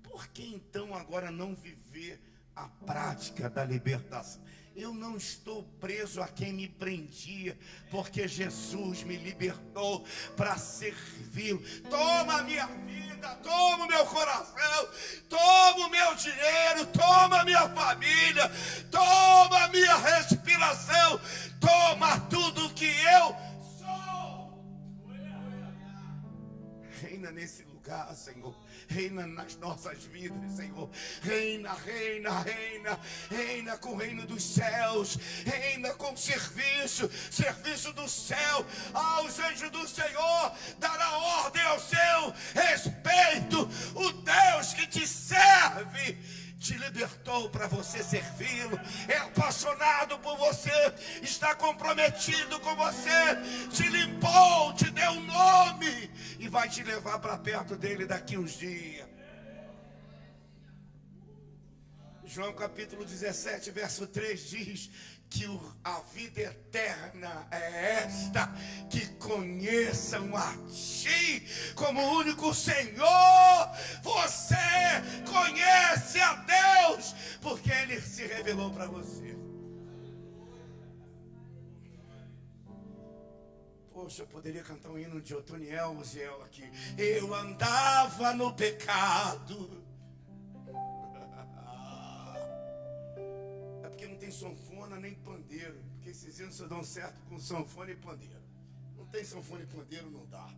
por que então agora não viver a prática da libertação? Eu não estou preso a quem me prendia, porque Jesus me libertou para servi-lo. Toma a minha vida, toma o meu coração, toma o meu dinheiro, toma a minha família, toma a minha respiração, toma tudo que eu sou. Reina nesse lugar, Senhor. Reina nas nossas vidas, Senhor. Reina, reina, reina. Reina com o reino dos céus. Reina com serviço. Serviço do céu aos anjos do Senhor. Dará ordem ao seu respeito. O Deus que te serve te libertou para você servi-lo, é apaixonado por você, está comprometido com você, te limpou, te deu um nome e vai te levar para perto dele daqui uns dias. João capítulo 17, verso 3 diz que a vida eterna é esta, que conheçam a Ti como o único Senhor. Você conhece a Deus, porque Ele se revelou para você. Poxa, eu poderia cantar um hino de Otoniel Uziel aqui. Eu andava no pecado. Não tem sanfona nem pandeiro, porque esses hinos só dão certo com sanfona e pandeiro. Não tem sanfona e pandeiro, não dá.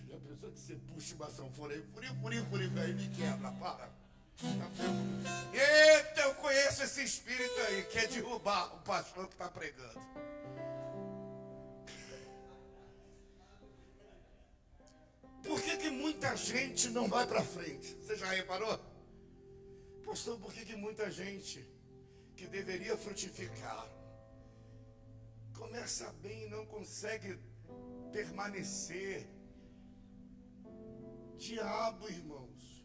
Já pensou que você puxa uma sanfona aí, furi, aí me quebra, para. Eita, eu conheço esse espírito aí, quer derrubar o pastor que está pregando. Por que muita gente não vai para frente? Você já reparou? Pastor, por que muita gente que deveria frutificar começa bem e não consegue permanecer? Diabo, irmãos.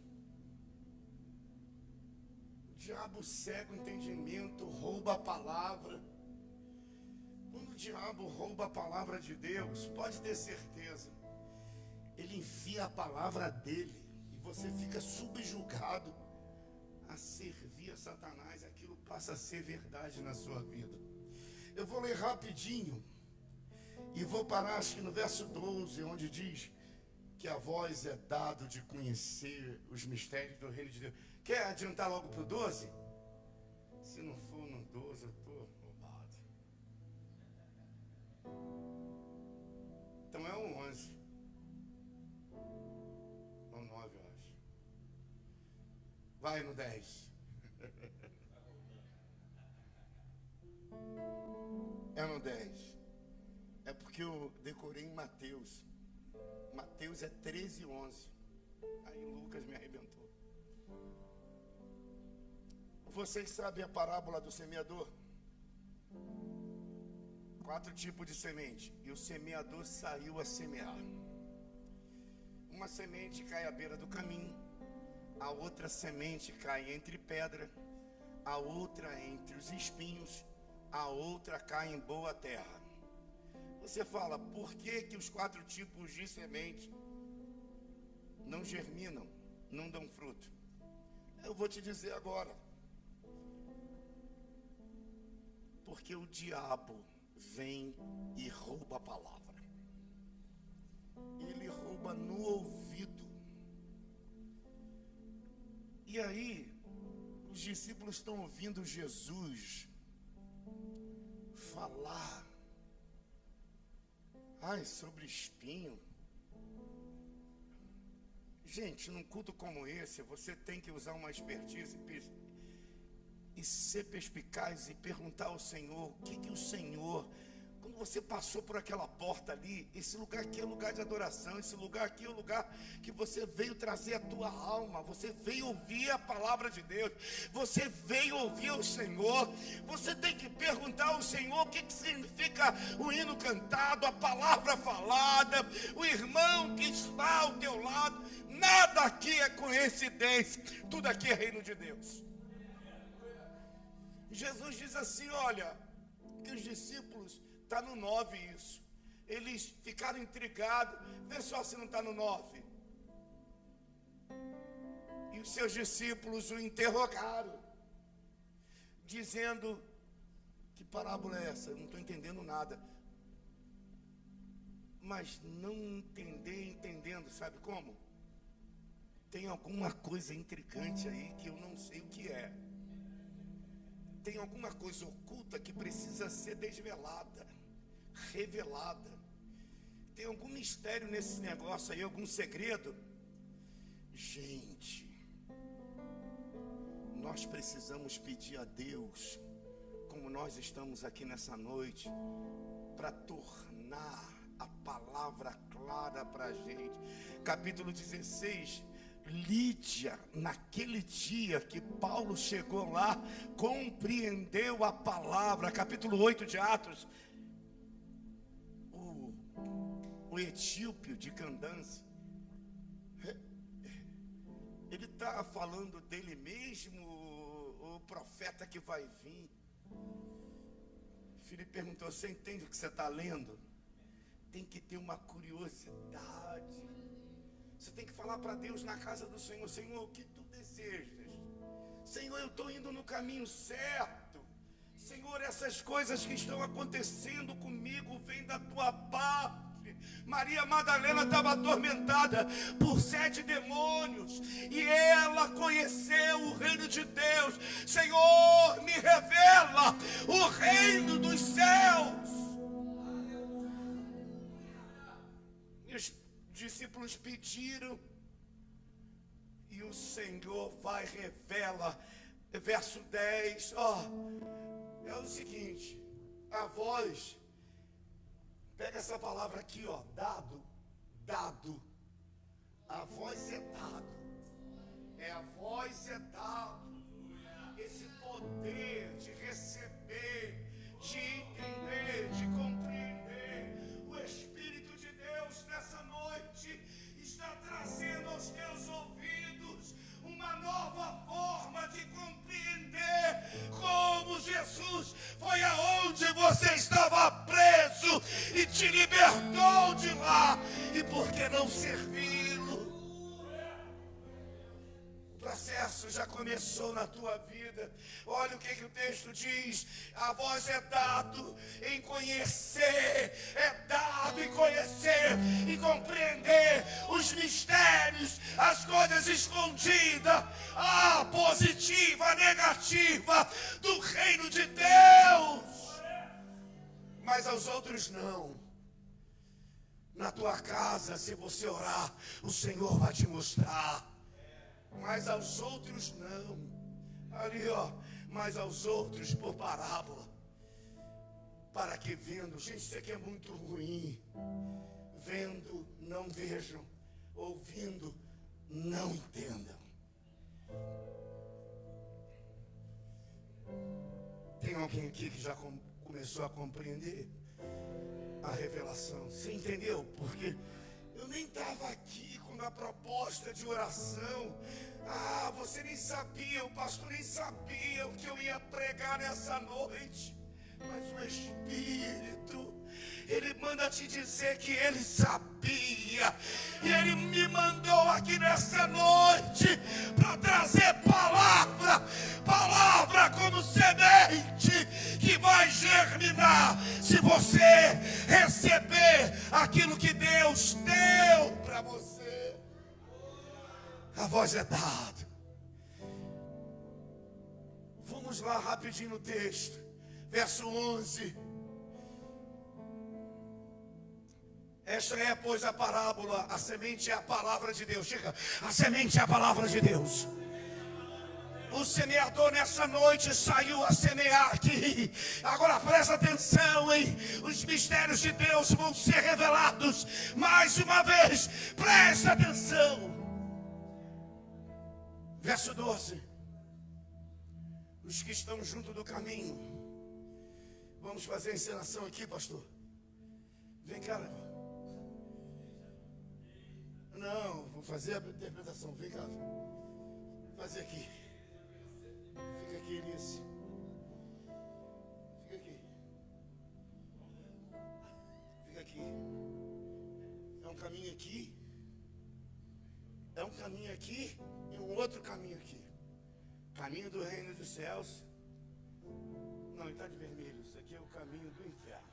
O diabo cega o entendimento, rouba a palavra. Quando o diabo rouba a palavra de Deus, pode ter certeza, ele enfia a palavra dele e você fica subjugado a servir a Satanás. Aquilo passa a ser verdade na sua vida. Eu vou ler rapidinho e vou parar acho que no verso 12, onde diz que a vós é dado de conhecer os mistérios do reino de Deus. Quer adiantar logo para o 12? Se não for no 12 eu estou roubado. Então é o 11 ou 9, eu acho. Vai no 10. É no 10. É porque eu decorei em Mateus. Mateus é 13, 11. Aí Lucas me arrebentou. Vocês sabem a parábola do semeador? 4 tipos de semente. E o semeador saiu a semear. Uma semente cai à beira do caminho. A outra semente cai entre pedra, a outra entre os espinhos, a outra cai em boa terra. Você fala, por que os 4 tipos de semente não germinam, não dão fruto? Eu vou te dizer agora. Porque o diabo vem e rouba a palavra. Ele rouba no ouvido. E aí, os discípulos estão ouvindo Jesus falar sobre espinho. Gente, num culto como esse, você tem que usar uma expertise e ser perspicaz e perguntar ao Senhor, o que o Senhor... Quando você passou por aquela porta ali, esse lugar aqui é lugar de adoração, esse lugar aqui é o lugar que você veio trazer a tua alma, você veio ouvir a palavra de Deus, você veio ouvir o Senhor. Você tem que perguntar ao Senhor o que significa o hino cantado, a palavra falada, o irmão que está ao teu lado. Nada aqui é coincidência, tudo aqui é reino de Deus. Jesus diz assim, olha, que os discípulos... Está no 9 isso. Eles ficaram intrigados. Vê só se não está no 9. E os seus discípulos o interrogaram, dizendo, que parábola é essa? Eu não estou entendendo nada. Mas não entendendo, sabe como? Tem alguma coisa intrigante aí que eu não sei o que é. Tem alguma coisa oculta que precisa ser desvelada, revelada. Tem algum mistério nesse negócio aí, algum segredo? Gente, nós precisamos pedir a Deus, como nós estamos aqui nessa noite, para tornar a palavra clara para a gente. Capítulo 16, Lídia, naquele dia que Paulo chegou lá, compreendeu a palavra. Capítulo 8 de Atos, o etíope de Candance, ele está falando dele mesmo, o profeta que vai vir. Filipe perguntou: você entende o que você está lendo? Tem que ter uma curiosidade. Você tem que falar para Deus na casa do Senhor: Senhor, o que tu desejas? Senhor, eu estou indo no caminho certo. Senhor, essas coisas que estão acontecendo comigo vêm da tua parte. Maria Madalena estava atormentada por 7 demônios e ela conheceu o reino de Deus. Senhor, me revela o reino dos céus. E os discípulos pediram e o Senhor vai e revela. Verso 10, é o seguinte: a voz, pega essa palavra aqui, dado. A voz é dado. A voz é dado. Esse poder de receber, de entender, de compreender. O Espírito de Deus nessa noite está trazendo aos teus ouvidos uma nova forma de compreender como Jesus foi aonde você estava preso e te libertou de lá. E por que não servi-lo? O processo já começou na tua vida. Olha o que o texto diz: a voz é dado em conhecer, é dado em conhecer e compreender os mistérios, as coisas escondidas, a positiva, a negativa do reino de Deus. Mas aos outros não. Na tua casa, se você orar, o Senhor vai te mostrar. Mas aos outros não. Ali, mas aos outros por parábola. Para que vendo, gente, isso aqui é muito ruim. Vendo, não vejam. Ouvindo, não entendam. Tem alguém aqui que já começou a compreender a revelação? Você entendeu? Porque eu nem estava aqui com a proposta de oração. Você nem sabia, o pastor nem sabia o que eu ia pregar nessa noite. Mas o Espírito, ele manda te dizer que ele sabia. E ele me mandou aqui nessa noite para trazer palavra como semente que vai germinar se você receber aquilo que Deus deu para você. A voz é dada. Vamos lá rapidinho no texto. Verso 11. Esta é, pois, a parábola. A semente é a palavra de Deus. Chega. A semente é a palavra de Deus. O semeador nessa noite saiu a semear aqui. Agora presta atenção, hein? Os mistérios de Deus vão ser revelados. Mais uma vez, presta atenção. Verso 12. Os que estão junto do caminho. Vamos fazer a encenação aqui, pastor. Vem cá. Não, vou fazer a interpretação. Vem cá. Vou fazer aqui. Fica aqui, Eunice. Fica aqui. Fica aqui. É um caminho aqui. É um caminho aqui e um outro caminho aqui. Caminho do reino dos céus. Não, ele está de vermelho. Isso aqui é o caminho do inferno.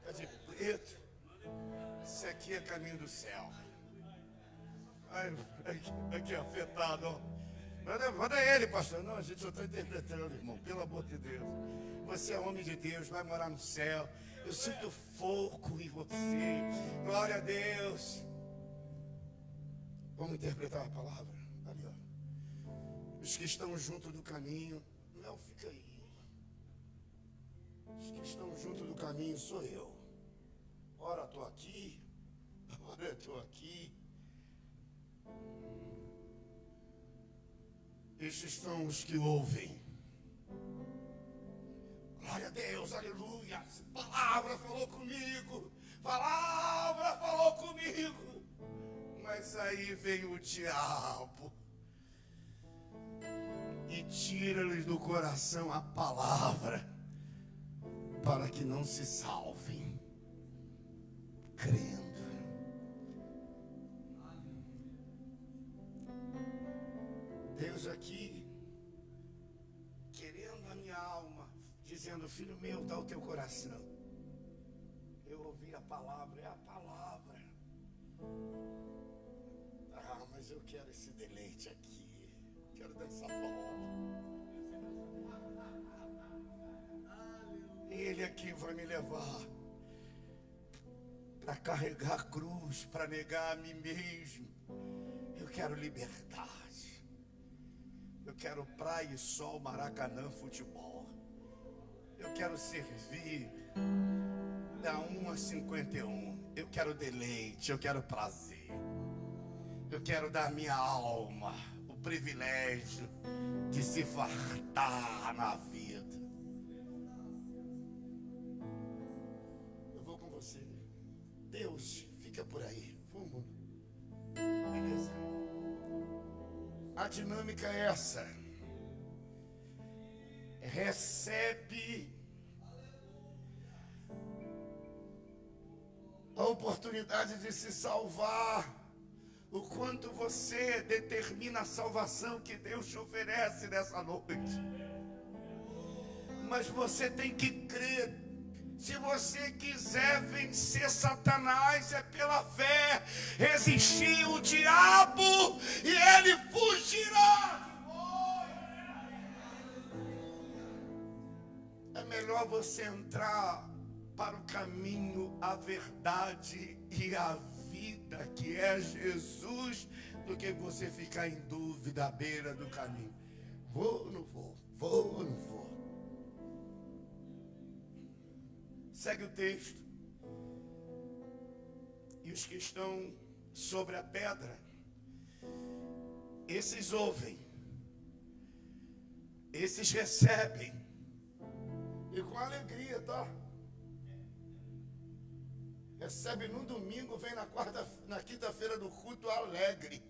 Está de preto. Isso aqui é caminho do céu. Ai, aqui afetado, ó. Manda ele, pastor. Não, a gente só está interpretando, irmão. Pelo amor de Deus. Você é homem de Deus, vai morar no céu. Eu sinto fogo em você. Glória a Deus. Vamos interpretar a palavra. Ali, ó. Os que estão junto do caminho. Não, fica aí. Os que estão junto do caminho sou eu. Ora estou aqui. Ora estou aqui. Estes são os que ouvem. Glória a Deus, aleluia. A palavra falou comigo. Palavra falou comigo. Mas aí vem o diabo e tira-lhes do coração a palavra, para que não se salvem, crendo. Deus aqui, querendo a minha alma, dizendo: filho meu, dá o teu coração. Eu ouvi a palavra, é a palavra. Ah, mas eu quero esse deleite aqui. Quero dessa forma. Ele aqui vai me levar para carregar a cruz, para negar a mim mesmo. Eu quero liberdade. Eu quero praia e sol, Maracanã, futebol. Eu quero servir da 1 a 51. Eu quero deleite, eu quero prazer. Eu quero dar minha alma o privilégio de se fartar na vida. Eu vou com você. Deus, fica por aí. Vamos. Beleza. A dinâmica é essa. Recebe a oportunidade de se salvar. O quanto você determina a salvação que Deus te oferece nessa noite. Mas você tem que crer. Se você quiser vencer Satanás, é pela fé. Resistir o diabo e ele fugirá. É melhor você entrar para o caminho, a verdade e a vida, que é Jesus, do que você ficar em dúvida à beira do caminho. Vou ou não vou? Vou ou não vou? Segue o texto. E os que estão sobre a pedra, esses ouvem, esses recebem, e com alegria, tá? Recebe no domingo, vem na quinta-feira do culto alegre.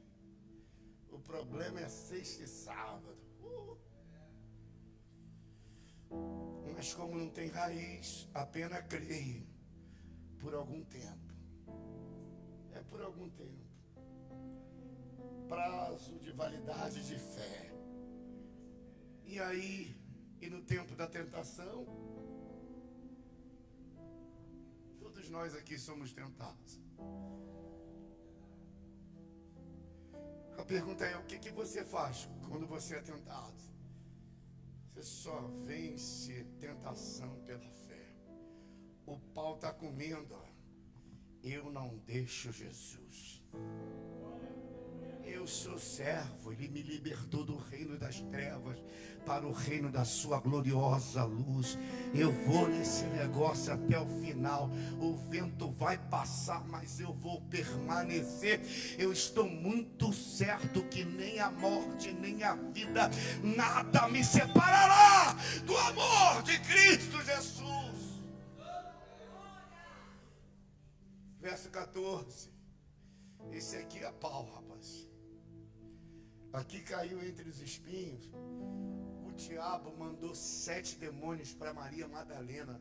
O problema é sexta e sábado. Mas como não tem raiz, apenas creio por algum tempo. É por algum tempo. Prazo de validade de fé. E aí, e no tempo da tentação, todos nós aqui somos tentados. A pergunta é: o que você faz quando você é tentado? Você só vence tentação pela fé. O pau está comendo, ó. Eu não deixo Jesus. Eu sou servo, ele me libertou do reino das trevas para o reino da sua gloriosa luz. Eu vou nesse negócio até o final. O vento vai passar, mas eu vou permanecer. Eu estou muito certo que nem a morte, nem a vida, nada me separará do amor de Cristo Jesus. Verso 14. Esse aqui é pau, rapaz. Aqui caiu entre os espinhos. O diabo mandou 7 demônios para Maria Madalena.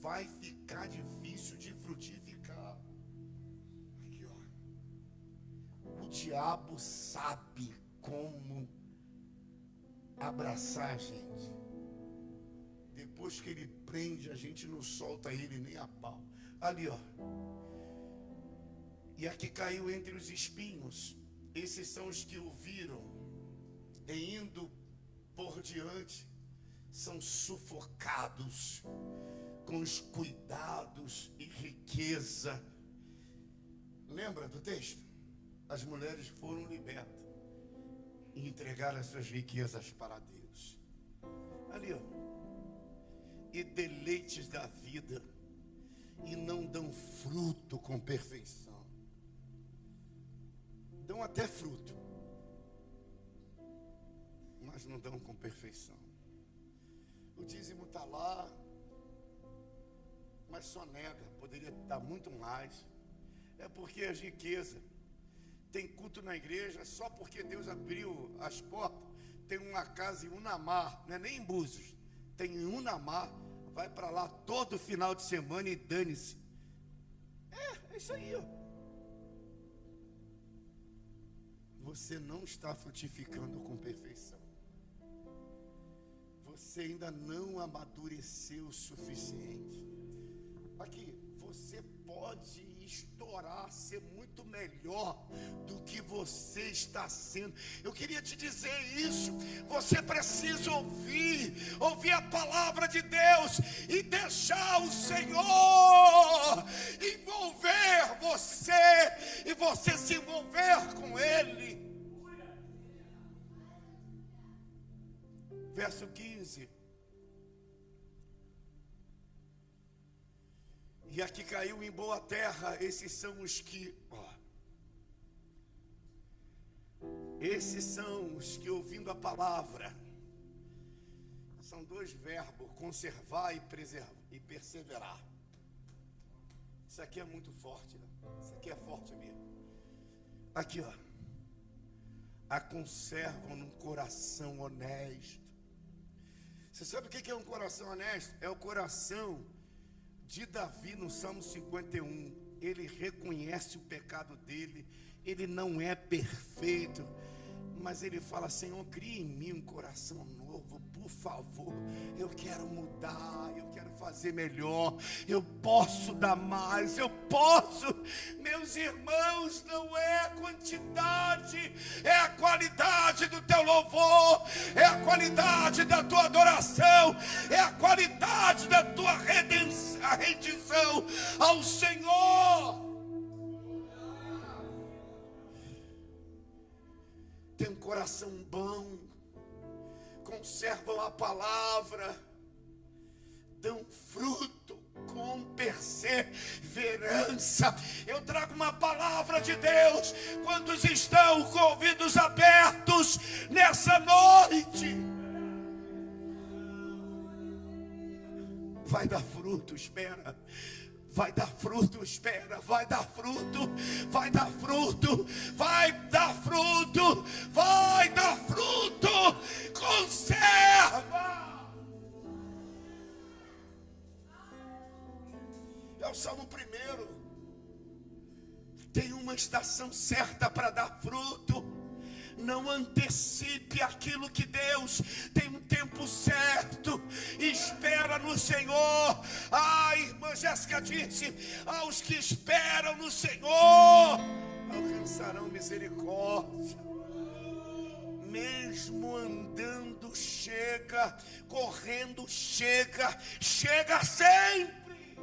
Vai ficar difícil de frutificar. Aqui, ó. O diabo sabe como abraçar a gente. Depois que ele prende, a gente não solta ele nem a pau. Ali, ó. E aqui caiu entre os espinhos. Esses são os que ouviram e indo por diante são sufocados com os cuidados e riqueza. Lembra do texto? As mulheres foram libertas e entregaram as suas riquezas para Deus. Ali, ó. E deleites da vida, e não dão fruto com perfeição. Dão até fruto, mas não dão com perfeição. O dízimo está lá, mas só nega. Poderia dar muito mais. É porque as riquezas. Tem culto na igreja só porque Deus abriu as portas. Tem uma casa em Unamar, não é nem em Búzios, tem em Unamar. Vai para lá todo final de semana e dane-se. É isso aí, ó. Você não está frutificando com perfeição. Você ainda não amadureceu o suficiente. Aqui, você pode estourar, ser muito melhor do que você está sendo. Eu queria te dizer isso. Você precisa ouvir a palavra de Deus e deixar o Senhor envolver você e você se envolver com Ele. Verso 15. E aqui caiu em boa terra. Esses são os que, esses são os que, ouvindo a palavra, são dois verbos: conservar e preservar e perseverar. Isso aqui é muito forte, né? Isso aqui é forte mesmo. Aqui, ó. A conservam num coração honesto. Você sabe o que é um coração honesto? É o coração de Davi no Salmo 51. Ele reconhece o pecado dele. Ele não é perfeito, mas ele fala: Senhor, cria em mim um coração novo, por favor. Eu quero mudar, eu quero fazer melhor. Eu posso dar mais, eu posso. Meus irmãos, não é a quantidade, é a qualidade do teu louvor, é a qualidade da tua adoração, é a qualidade da tua rendição ao Senhor. Tem um coração bom, conservam a palavra, dão fruto com perseverança. Eu trago uma palavra de Deus. Quantos estão com ouvidos abertos nessa noite? Vai dar fruto, espera. Vai dar fruto, espera, vai dar fruto, vai dar fruto, vai dar fruto, vai dar fruto, conserva. É o Salmo 1. Tem uma estação certa para dar fruto. Não antecipe aquilo que Deus tem um tempo certo. Espera no Senhor. A irmã Jéssica disse: aos que esperam no Senhor alcançarão misericórdia. Mesmo andando chega, correndo chega, chega sempre.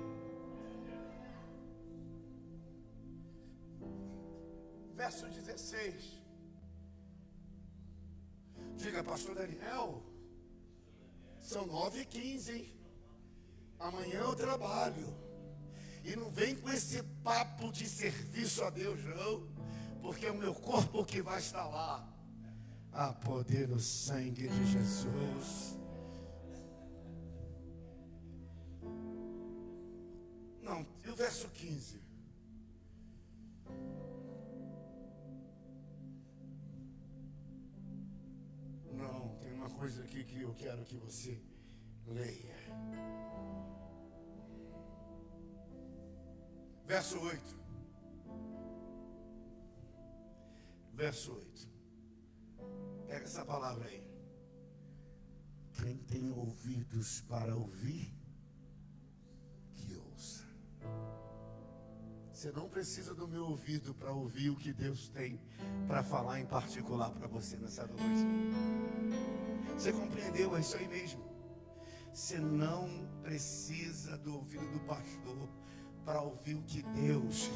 Verso 16. Diga, pastor Daniel, são 9h15, hein? Amanhã eu trabalho. E não vem com esse papo de serviço a Deus, não, porque é o meu corpo que vai estar lá. A poder do sangue de Jesus. Não, e o verso 15? Não, tem uma coisa aqui que eu quero que você leia. Verso 8. Verso 8. Pega essa palavra aí. Quem tem ouvidos para ouvir, que ouça. Você não precisa do meu ouvido para ouvir o que Deus tem para falar em particular para você nessa noite. Você compreendeu? É isso aí mesmo. Você não precisa do ouvido do pastor para ouvir o que Deus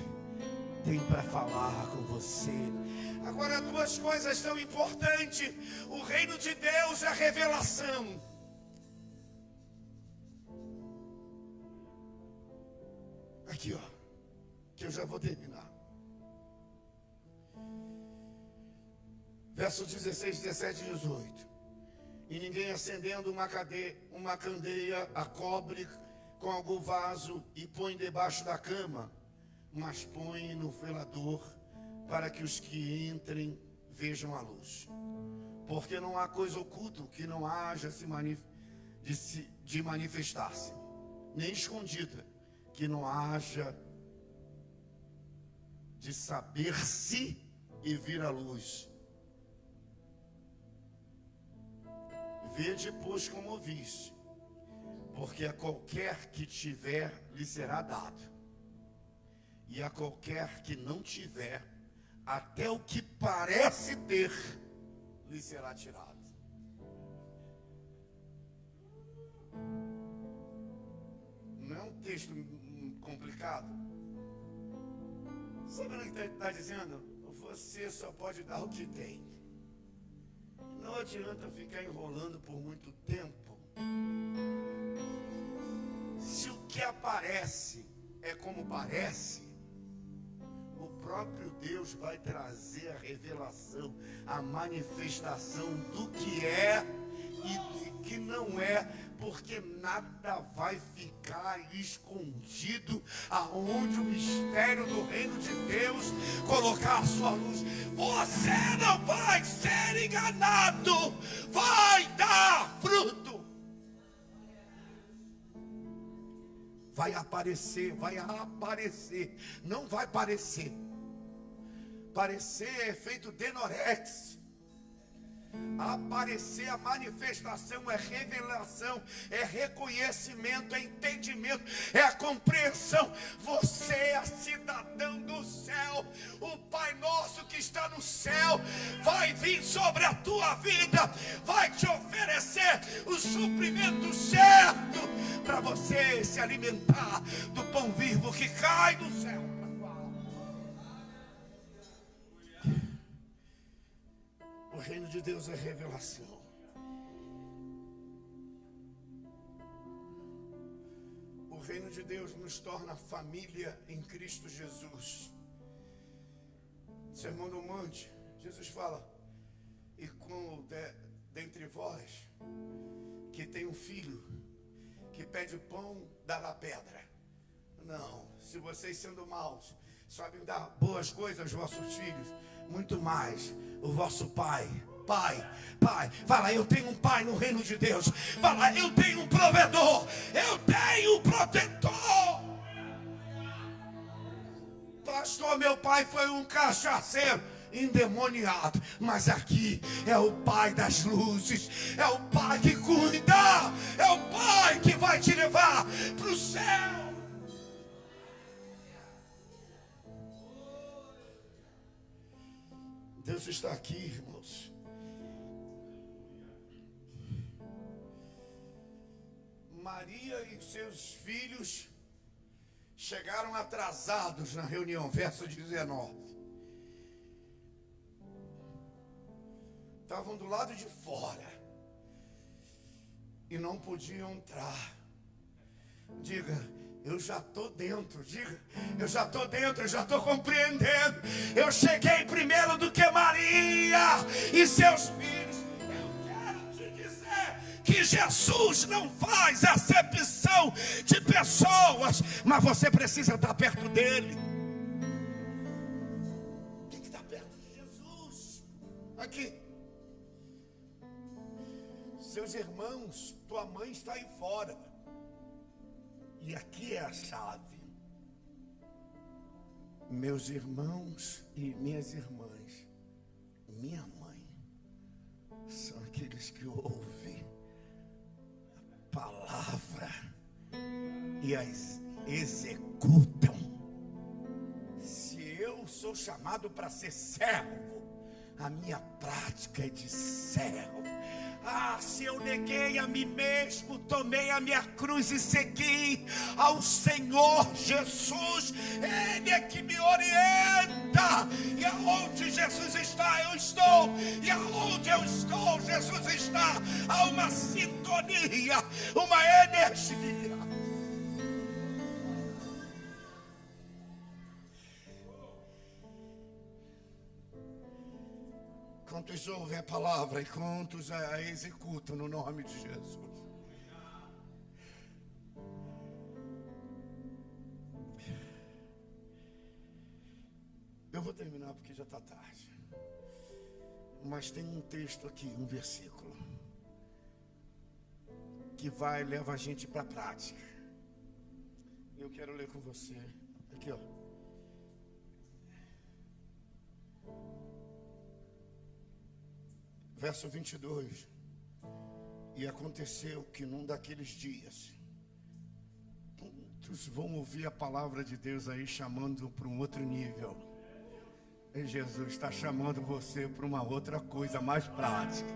tem para falar com você. Agora, duas coisas são importantes. O reino de Deus é a revelação. Aqui, ó, que eu já vou terminar. Versos 16, 17 e 18. E ninguém acendendo uma candeia a cobre com algum vaso e põe debaixo da cama, mas põe no velador, para que os que entrem vejam a luz. Porque não há coisa oculta que não haja de manifestar-se, nem escondida que não haja de saber-se e vir à luz. Vede, pois, como ouviste, porque a qualquer que tiver, lhe será dado, e a qualquer que não tiver, até o que parece ter, lhe será tirado. Não é um texto complicado? Sabe o que está dizendo? Você só pode dar o que tem. Não adianta ficar enrolando por muito tempo. Se o que aparece é como parece, o próprio Deus vai trazer a revelação, a manifestação do que é e do que não é, porque nada vai ficar escondido aonde o mistério do reino de Deus colocar a sua luz. Você não vai ser enganado, vai dar fruto. Vai aparecer, não vai parecer. Parecer é feito denorex. Aparecer, a manifestação é revelação, é reconhecimento, é entendimento, é a compreensão. Você é cidadão do céu. O Pai nosso que está no céu vai vir sobre a tua vida, vai te oferecer o suprimento certo para você se alimentar do pão vivo que cai do céu. O reino de Deus é revelação. O reino de Deus nos torna família em Cristo Jesus. Sermão do Monte, Jesus fala: e com dentre vós que tem um filho que pede pão, dará pedra. Não, se vocês sendo maus sabem dar boas coisas aos vossos filhos, muito mais o vosso Pai. Pai, fala: eu tenho um Pai no reino de Deus. Fala: eu tenho um provedor, eu tenho um protetor. Pastor, meu pai foi um cachaceiro endemoniado, mas aqui é o Pai das luzes, é o Pai que cuida, é o Pai que vai te levar para o céu. Deus está aqui, irmãos. Maria e seus filhos chegaram atrasados na reunião, verso 19. Estavam do lado de fora e não podiam entrar. Diga: eu já estou dentro. Diga: eu já estou dentro, eu já estou compreendendo. Eu cheguei primeiro do que Maria e seus filhos. Eu quero te dizer que Jesus não faz acepção de pessoas, mas você precisa estar perto dele. Tem que estar perto de Jesus. Aqui. Seus irmãos, tua mãe está aí fora. E aqui é a chave. Meus irmãos e minhas irmãs, minha mãe, são aqueles que ouvem a palavra e as executam. Se eu sou chamado para ser servo, a minha prática é de servo. Ah, se eu neguei a mim mesmo, tomei a minha cruz e segui ao Senhor Jesus, Ele é que me orienta. E aonde Jesus está, eu estou. E aonde eu estou, Jesus está. Há uma sintonia, uma energia. Quantos ouvem a palavra e quantos a executam no nome de Jesus? Eu vou terminar porque já está tarde. Mas tem um texto aqui, um versículo, que leva a gente para a prática. Eu quero ler com você. Aqui, ó. Verso 22. E aconteceu que num daqueles dias, muitos vão ouvir a palavra de Deus aí chamando para um outro nível. E Jesus está chamando você para uma outra coisa mais prática.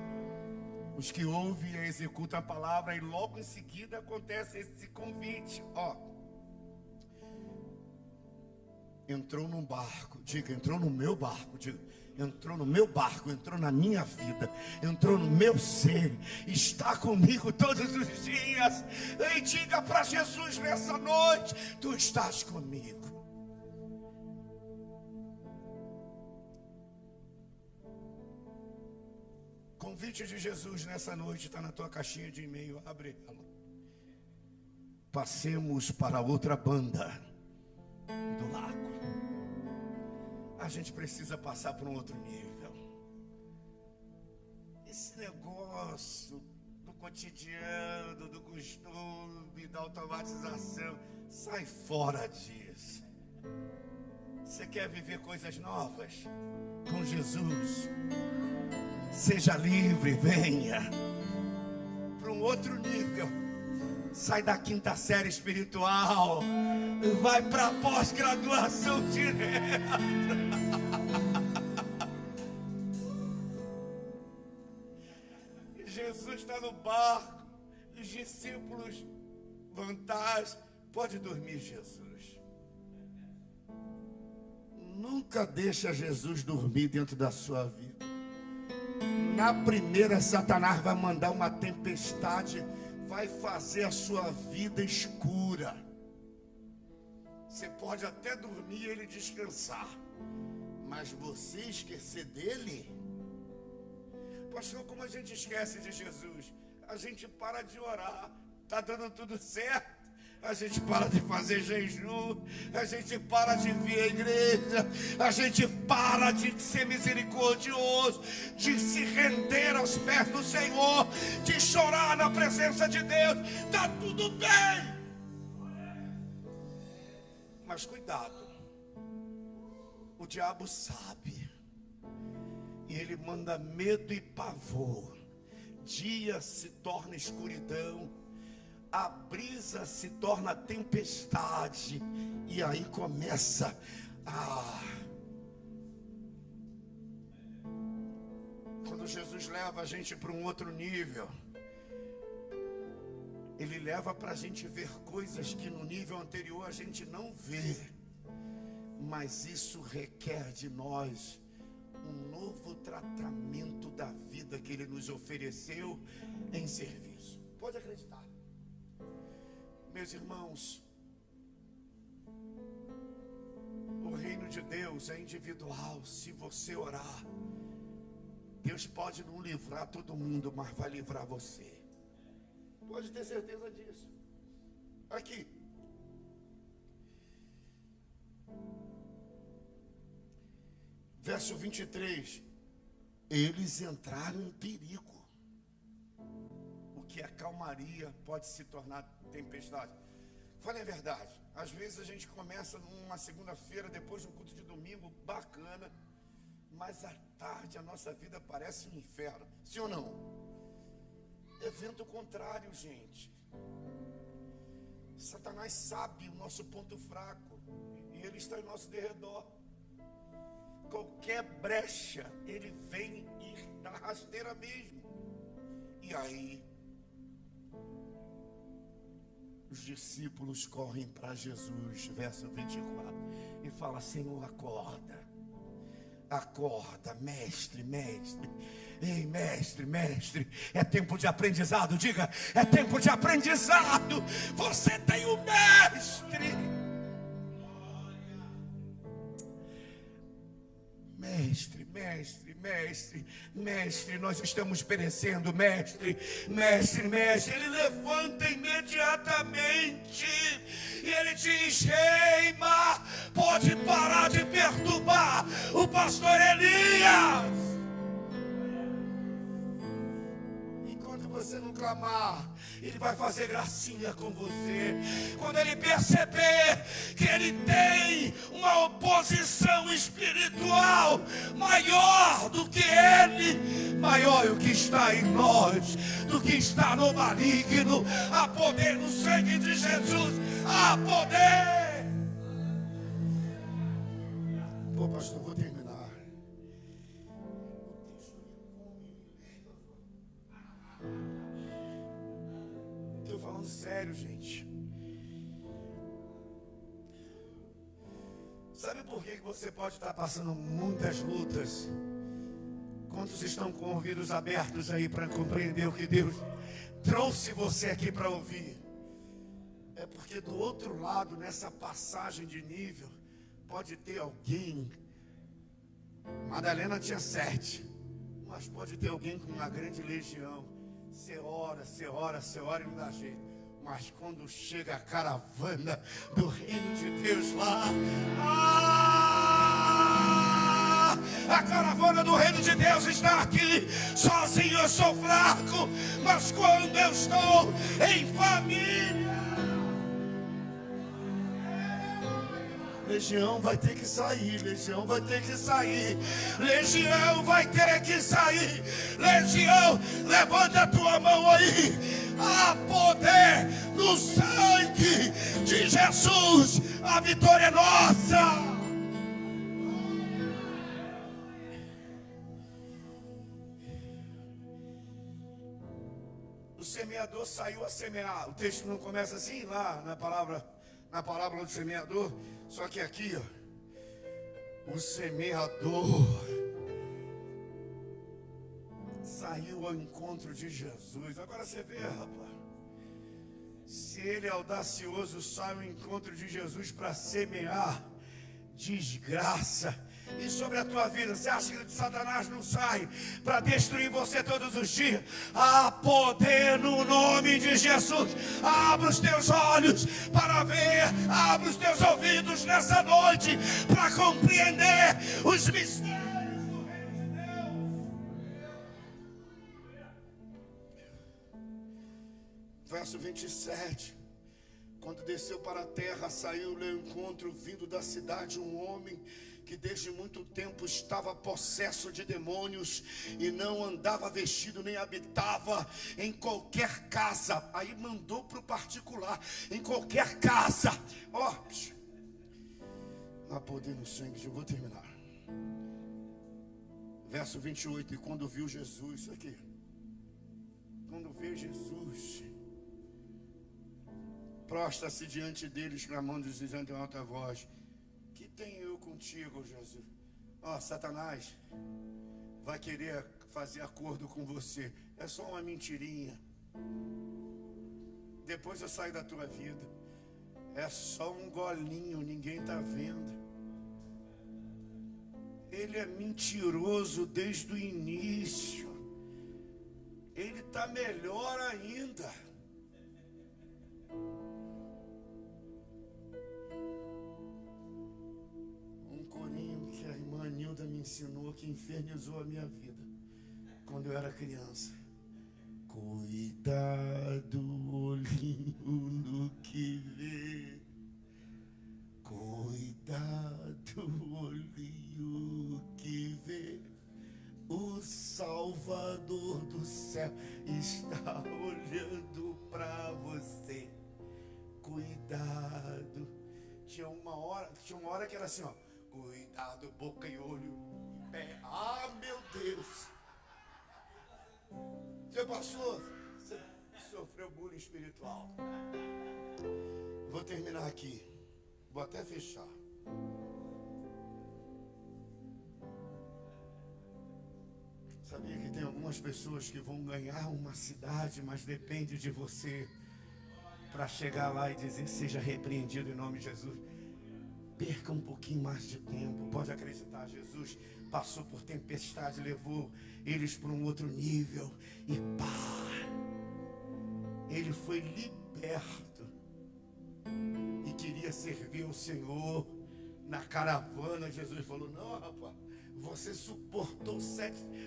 Os que ouvem e executam a palavra, e logo em seguida acontece esse convite. Ó, entrou num barco, diga, entrou no meu barco, diga, entrou no meu barco, entrou na minha vida, entrou no meu ser, está comigo todos os dias. E diga para Jesus nessa noite: tu estás comigo. Convite de Jesus nessa noite está na tua caixinha de e-mail, abre ela. Passemos para outra banda do lago. A gente precisa passar para um outro nível. Esse negócio do cotidiano, do costume, da automatização, sai fora disso. Você quer viver coisas novas com Jesus? Seja livre, venha para um outro nível. Sai da quinta série espiritual, vai para a pós-graduação direta. Jesus está no barco, os discípulos vão atrás. Pode dormir, Jesus. Nunca deixa Jesus dormir dentro da sua vida. Na primeira, Satanás vai mandar uma tempestade, vai fazer a sua vida escura. Você pode até dormir e ele descansar, mas você esquecer dele? Pastor, como a gente esquece de Jesus? A gente para de orar, está dando tudo certo. A gente para de fazer jejum, a gente para de vir à igreja, a gente para de ser misericordioso, de se render aos pés do Senhor, de chorar na presença de Deus. Está tudo bem, mas cuidado, o diabo sabe, e ele manda medo e pavor. Dia se torna escuridão, a brisa se torna tempestade, e aí começa quando Jesus leva a gente para um outro nível, ele leva para a gente ver coisas que no nível anterior a gente não vê, mas isso requer de nós um novo tratamento da vida que ele nos ofereceu em serviço. Pode acreditar. Meus irmãos, o reino de Deus é individual. Se você orar, Deus pode não livrar todo mundo, mas vai livrar você. Pode ter certeza disso. Aqui, verso 23. Eles entraram em perigo. O que é calmaria pode se tornar tempestade. Fale a verdade. Às vezes a gente começa numa segunda-feira, depois de um culto de domingo bacana, mas à tarde a nossa vida parece um inferno. Sim ou não? Evento contrário, gente. Satanás sabe o nosso ponto fraco e ele está em nosso derredor. Qualquer brecha ele vem e dá rasteira mesmo. E E aí, os discípulos correm para Jesus, verso 24, e fala: Senhor, acorda. Acorda, mestre, mestre. Ei, mestre, mestre, é tempo de aprendizado. Diga, é tempo de aprendizado. Você tem um mestre. Mestre, mestre, mestre, mestre, nós estamos perecendo, mestre, mestre, mestre. Ele levanta imediatamente e ele diz: Reima, pode parar de perturbar o pastor Elias. Enquanto você não clamar, ele vai fazer gracinha com você. Quando ele perceber que ele tem uma oposição espiritual maior do que ele, maior é o que está em nós do que está no maligno. Há poder no sangue de Jesus, há poder. Pô, pastor, vou terminar. Estou falando sério, gente. Sabe por que você pode estar passando muitas lutas? Quantos estão com ouvidos abertos aí para compreender o que Deus trouxe você aqui para ouvir? É porque do outro lado, nessa passagem de nível, pode ter alguém. Madalena tinha 7, mas pode ter alguém com uma grande legião. Você ora, você ora, você ora e não dá jeito. Mas quando chega a caravana do reino de Deus lá, a caravana do reino de Deus está aqui. Sozinho eu sou fraco, mas quando eu estou em família, legião vai ter que sair, legião vai ter que sair, legião vai ter que sair. Legião, levanta a tua mão aí. Há poder no sangue de Jesus. A vitória é nossa. O semeador saiu a semear. O texto não começa assim lá na palavra do semeador. Só que aqui, ó, o semeador saiu ao encontro de Jesus. Agora você vê, rapaz. Se ele é audacioso, sai ao encontro de Jesus para semear desgraça. E sobre a tua vida, você acha que Satanás não sai para destruir você todos os dias? Há poder no nome de Jesus. Abra os teus olhos para ver, abra os teus ouvidos nessa noite para compreender os mistérios do reino de Deus. Verso 27. Quando desceu para a terra, saiu ao encontro, vindo da cidade, um homem que desde muito tempo estava possesso de demônios e não andava vestido nem habitava em qualquer casa. Aí mandou para o particular, em qualquer casa. Ó, há poder no sangue. Eu vou terminar. Verso 28. E quando viu Jesus, aqui, quando vê Jesus, prostra-se diante deles, clamando, dizendo em alta voz: que tenho eu contigo, Jesus? Ó, Satanás vai querer fazer acordo com você. É só uma mentirinha. Depois eu saio da tua vida. É só um golinho, ninguém está vendo. Ele é mentiroso desde o início. Ele está melhor ainda. Que a irmã Nilda me ensinou, que infernizou a minha vida quando eu era criança. Cuidado, olhinho no que vê. Cuidado, olhinho que vê. O Salvador do céu está olhando para você. Cuidado. Tinha uma hora que era assim, ó. Cuidado, boca e olho, pé. Ah, meu Deus. Seu pastor, você sofreu bullying espiritual. Vou terminar aqui. Vou até fechar. Sabia que tem algumas pessoas que vão ganhar uma cidade, mas depende de você para chegar lá e dizer: seja repreendido em nome de Jesus. Perca um pouquinho mais de tempo. Pode acreditar, Jesus passou por tempestade, levou eles para um outro nível e pá, ele foi liberto e queria servir o Senhor na caravana. Jesus falou: não, rapaz, você suportou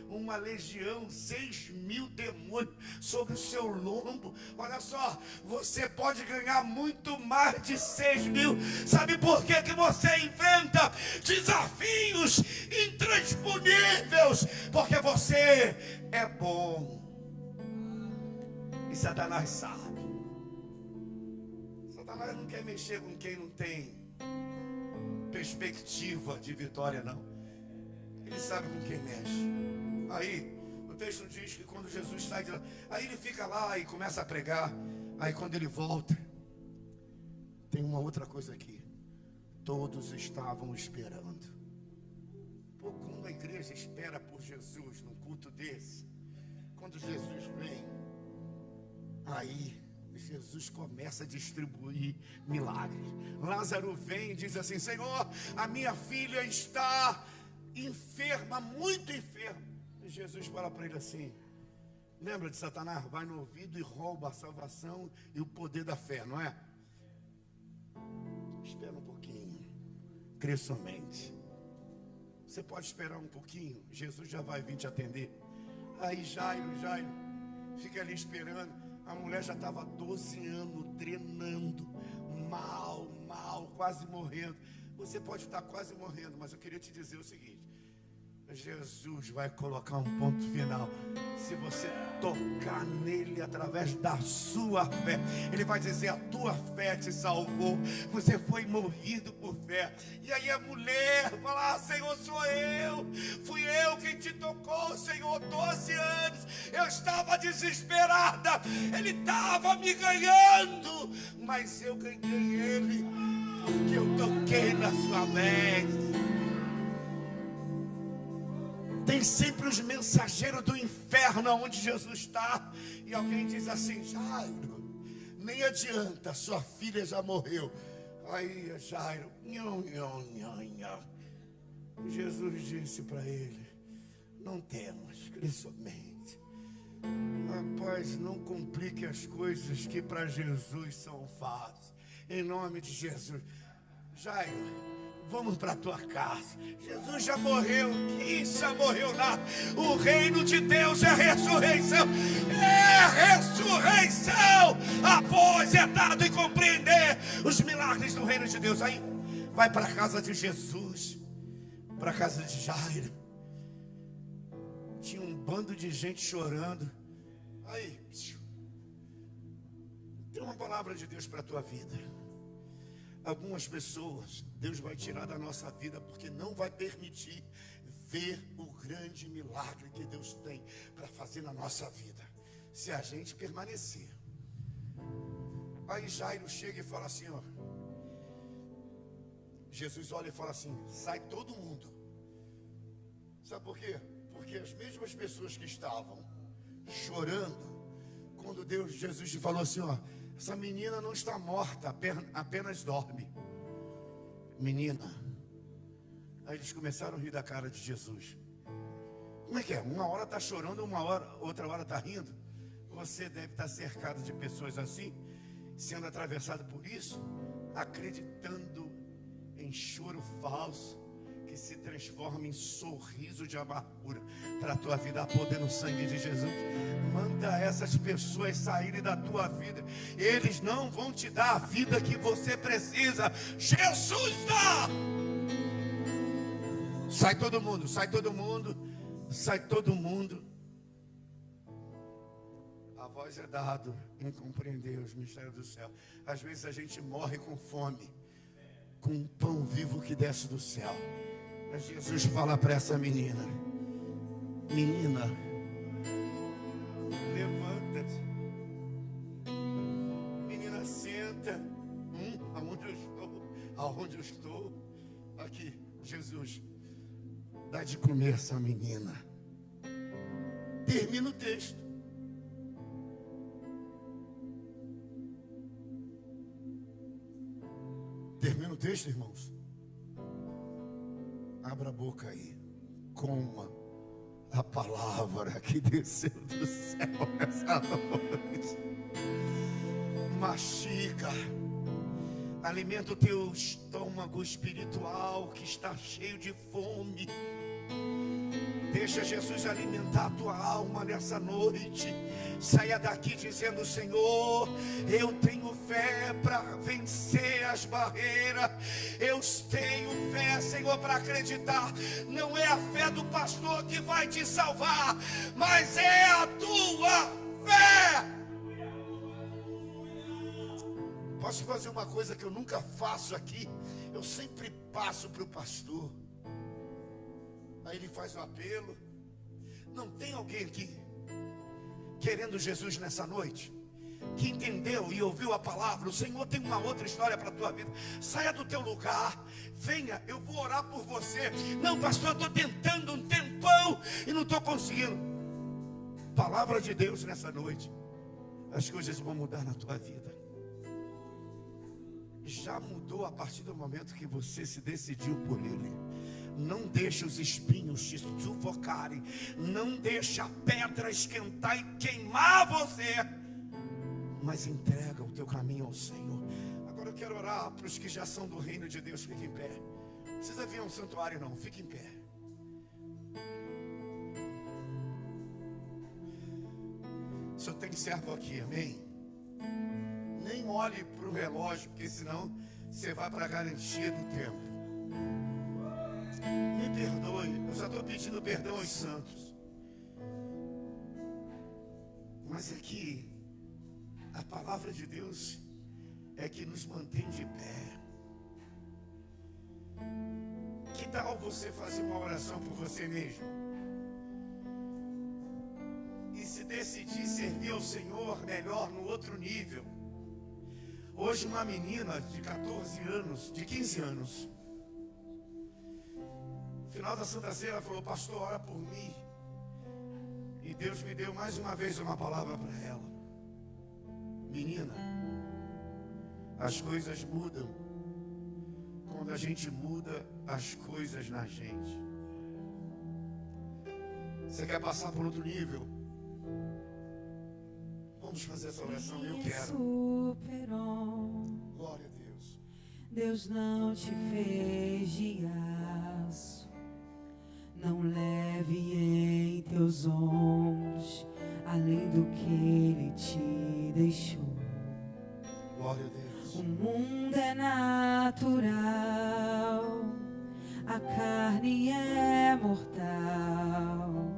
uma legião, 6.000 demônios sobre o seu lombo. Olha só, você pode ganhar muito mais de 6.000. Sabe por que você inventa desafios intransponíveis? Porque você é bom. E Satanás sabe. Satanás não quer mexer com quem não tem perspectiva de vitória, não. Ele sabe com quem mexe. Aí, o texto diz que quando Jesus sai de lá, aí ele fica lá e começa a pregar. Aí quando ele volta, tem uma outra coisa aqui. Todos estavam esperando. Pô, quando a igreja espera por Jesus num culto desse, quando Jesus vem, aí Jesus começa a distribuir milagres. Lázaro vem e diz assim: Senhor, a minha filha está enferma, muito enferma. E Jesus fala para ele assim: lembra de Satanás? Vai no ouvido e rouba a salvação e o poder da fé, não é? Espera um pouquinho, crê somente. Você pode esperar um pouquinho, Jesus já vai vir te atender. Aí Jairo fica ali esperando. A mulher já estava 12 anos drenando, mal, quase morrendo. Você pode estar quase morrendo, mas eu queria te dizer o seguinte: Jesus vai colocar um ponto final. Se você tocar nele através da sua fé, ele vai dizer: a tua fé te salvou. Você foi movido por fé. E aí a mulher fala: Senhor, sou eu. Fui eu quem te tocou, Senhor. 12 anos eu estava desesperada. Ele estava me ganhando, mas eu ganhei ele porque eu toquei na sua veste. Tem sempre os mensageiros do inferno onde Jesus está. E alguém diz assim: Jairo, nem adianta, sua filha já morreu. Aí Jairo, Jesus disse para ele: não temas, crê somente. Rapaz, não complique as coisas que para Jesus são fáceis. Em nome de Jesus. Jairo, vamos para a tua casa. Jesus já morreu. Que já morreu nada. O reino de Deus é ressurreição. É ressurreição. Após é dado e compreender os milagres do reino de Deus. Aí vai para a casa de Jesus, para a casa de Jairo. Tinha um bando de gente chorando. Aí tem uma palavra de Deus para a tua vida. Algumas pessoas Deus vai tirar da nossa vida porque não vai permitir ver o grande milagre que Deus tem para fazer na nossa vida, se a gente permanecer. Aí Jairo chega e fala assim, ó. Jesus olha e fala assim: sai todo mundo. Sabe por quê? Porque as mesmas pessoas que estavam chorando, quando Jesus falou assim, ó: essa menina não está morta, apenas dorme. Menina. Aí eles começaram a rir da cara de Jesus. Como é que é? Uma hora está chorando, outra hora está rindo. Você deve estar cercado de pessoas assim, sendo atravessado por isso, acreditando em choro falso, que se transforma em sorriso de amargura. Para a tua vida, há poder no sangue de Jesus. Manda essas pessoas saírem da tua vida. Eles não vão te dar a vida que você precisa. Jesus dá. Sai todo mundo, sai todo mundo, sai todo mundo. A voz é dado em compreender os mistérios do céu. Às vezes a gente morre com fome, com um pão vivo que desce do céu. Mas Jesus fala para essa menina: menina, Levanta-te. Menina, senta. Aonde eu estou? Aonde eu estou? Aqui, Jesus. Dá de comer essa menina. Termina o texto. Termina o texto, irmãos. Abra a boca aí. Coma a palavra que desceu do céu nessa noite. Mastiga. Alimenta o teu estômago espiritual que está cheio de fome. Deixa Jesus alimentar a tua alma nessa noite. Saia daqui dizendo: Senhor, eu tenho fé para vencer as barreiras. Eu tenho fé, Senhor, para acreditar. Não é a fé do pastor que vai te salvar, mas é a tua fé. Posso fazer uma coisa que eu nunca faço aqui? Eu sempre passo para o pastor. Aí ele faz o apelo. Não tem alguém aqui querendo Jesus nessa noite, que entendeu e ouviu a palavra? O Senhor tem uma outra história para a tua vida. Saia do teu lugar, venha, eu vou orar por você. Não, pastor, eu estou tentando um tempão e não estou conseguindo. Palavra de Deus nessa noite. As coisas vão mudar na tua vida. Já mudou a partir do momento que você se decidiu por Ele. Não deixe os espinhos te sufocarem. Não deixe a pedra esquentar e queimar você. Mas entrega o teu caminho ao Senhor. Agora eu quero orar para os que já são do reino de Deus. Fique em pé. Não precisa vir a um santuário não, fique em pé. Só tem servo aqui, amém? Nem olhe para o relógio, porque senão você vai para a garantia do tempo. Me perdoe, eu já estou pedindo perdão aos santos. Mas é que a palavra de Deus é que nos mantém de pé. Que tal você fazer uma oração por você mesmo? E se decidir servir ao Senhor melhor no outro nível. Hoje uma menina de 14 anos, de 15 anos, no final da Santa Ceia, ela falou: pastor, ora por mim. E Deus me deu mais uma vez uma palavra para ela. Menina, as coisas mudam quando a gente muda as coisas na gente. Você quer passar por outro nível? Vamos fazer essa oração, eu quero. Superou. Glória a Deus. Deus não te fez de aço. Não leve em teus ombros além do que Ele te deixou. Glória a Deus. O mundo é natural, a carne é mortal.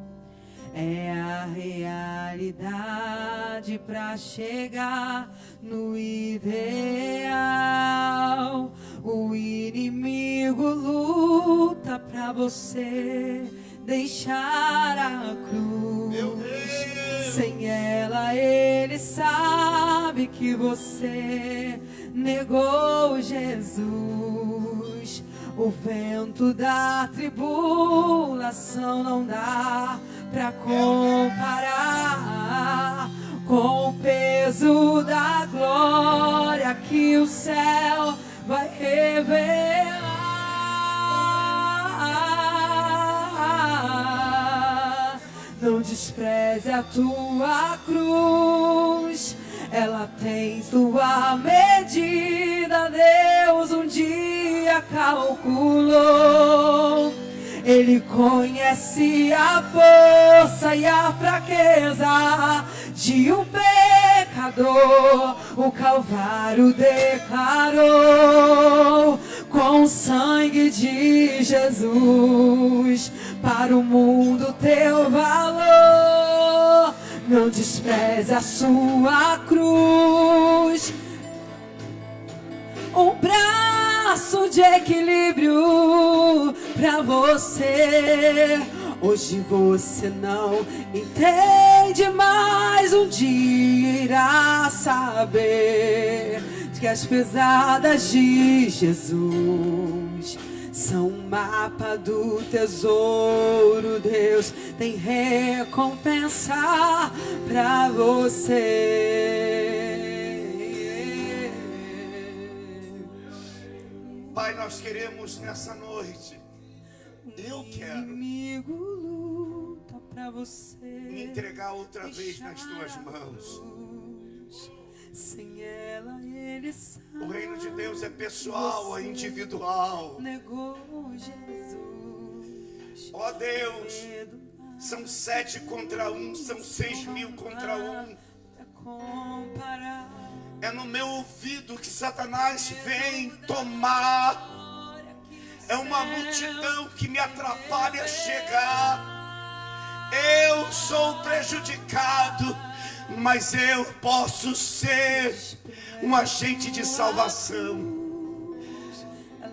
É a realidade para chegar no ideal. O inimigo luta para você deixar a cruz. Meu Deus. Sem ela ele sabe que você negou Jesus. O vento da tribulação não dá pra comparar com o peso da glória que o céu vai revelar. Não despreze a tua cruz, ela tem tua medida. Deus um dia calculou. Ele conhece a força e a fraqueza de um pecador. O Calvário declarou: com o sangue de Jesus, para o mundo teu valor. Não despreze a sua cruz. Um braço de equilíbrio pra você, Hoje você não entende, mas um dia irá saber que as pesadas de Jesus são um mapa do tesouro. Deus tem recompensa pra você. Pai, nós queremos nessa noite, eu quero Inimigo luta pra você me entregar outra vez nas tuas mãos. Sem ela ele sabe. O reino de Deus é pessoal, é individual. Negou Jesus. Ó Deus, são 7 contra 1, são 6.000 contra 1. Pra comparar. É no meu ouvido que Satanás vem tomar. É uma multidão que me atrapalha a chegar. Eu sou prejudicado, mas eu posso ser um agente de salvação.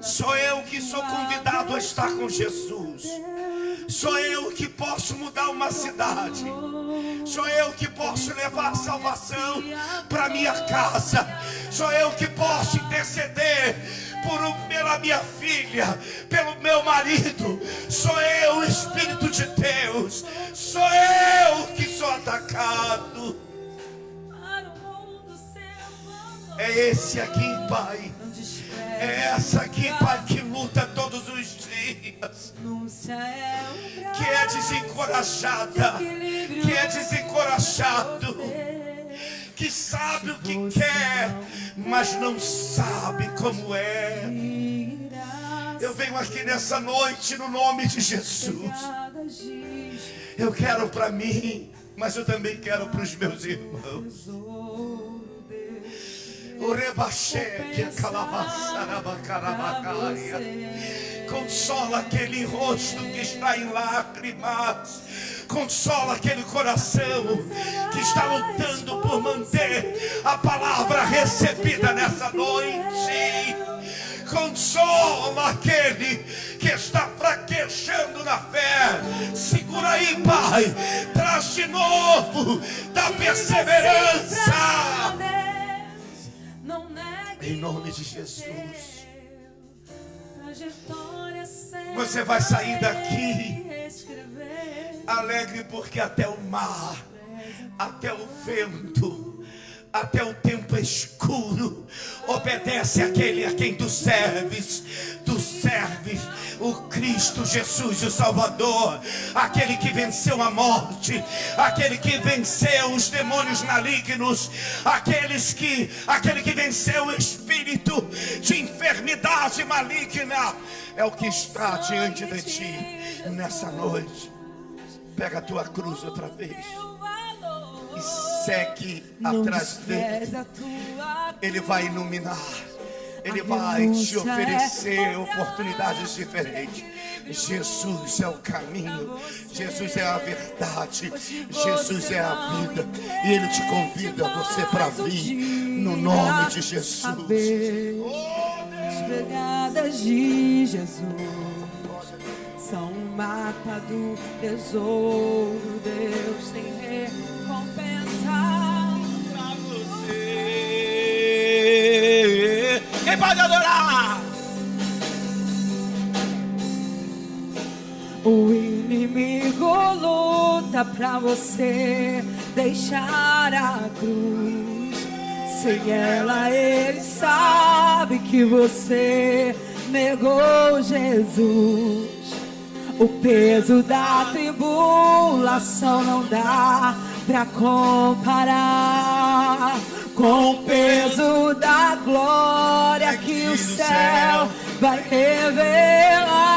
Sou eu que sou convidado a estar com Jesus. Sou eu que posso mudar uma cidade. Sou eu que posso levar salvação para minha casa. Sou eu que posso interceder pela minha filha, pelo meu marido. Sou eu, o Espírito de Deus. Sou eu que sou atacado. É esse aqui, Pai. É essa aqui, Pai, que luta todos os dias, que é desencorajada, que é desencorajado, que sabe o que quer, mas não sabe como é. Eu venho aqui nessa noite no nome de Jesus. Eu quero para mim, mas eu também quero para os meus irmãos. Consola aquele rosto que está em lágrimas. Consola aquele coração que está lutando por manter a palavra recebida nessa noite. Consola aquele que está fraquejando na fé. Segura aí, Pai. Traz de novo da perseverança. Em nome de Jesus. Você vai sair daqui alegre, porque até o mar, até o vento, até o tempo escuro obedece àquele a quem tu serves. Tu serves o Cristo Jesus, o Salvador, aquele que venceu a morte, aquele que venceu os demônios malignos, aquele que venceu o espírito de enfermidade maligna. É o que está diante de ti nessa noite. Pega a tua cruz outra vez e segue atrás dele. Ele vai iluminar. Ele vai te oferecer oportunidades diferentes. Jesus é o caminho, Jesus é a verdade, Jesus é a vida. E Ele te convida você para vir no nome de Jesus. As pegadas de Jesus são um mapa do tesouro. Deus tem recompensa pra você. Quem pode adorar? O inimigo luta pra você deixar a cruz. Sem ela ele sabe que você negou Jesus. O peso da tribulação não dá pra comparar com o peso da glória que o céu vai revelar.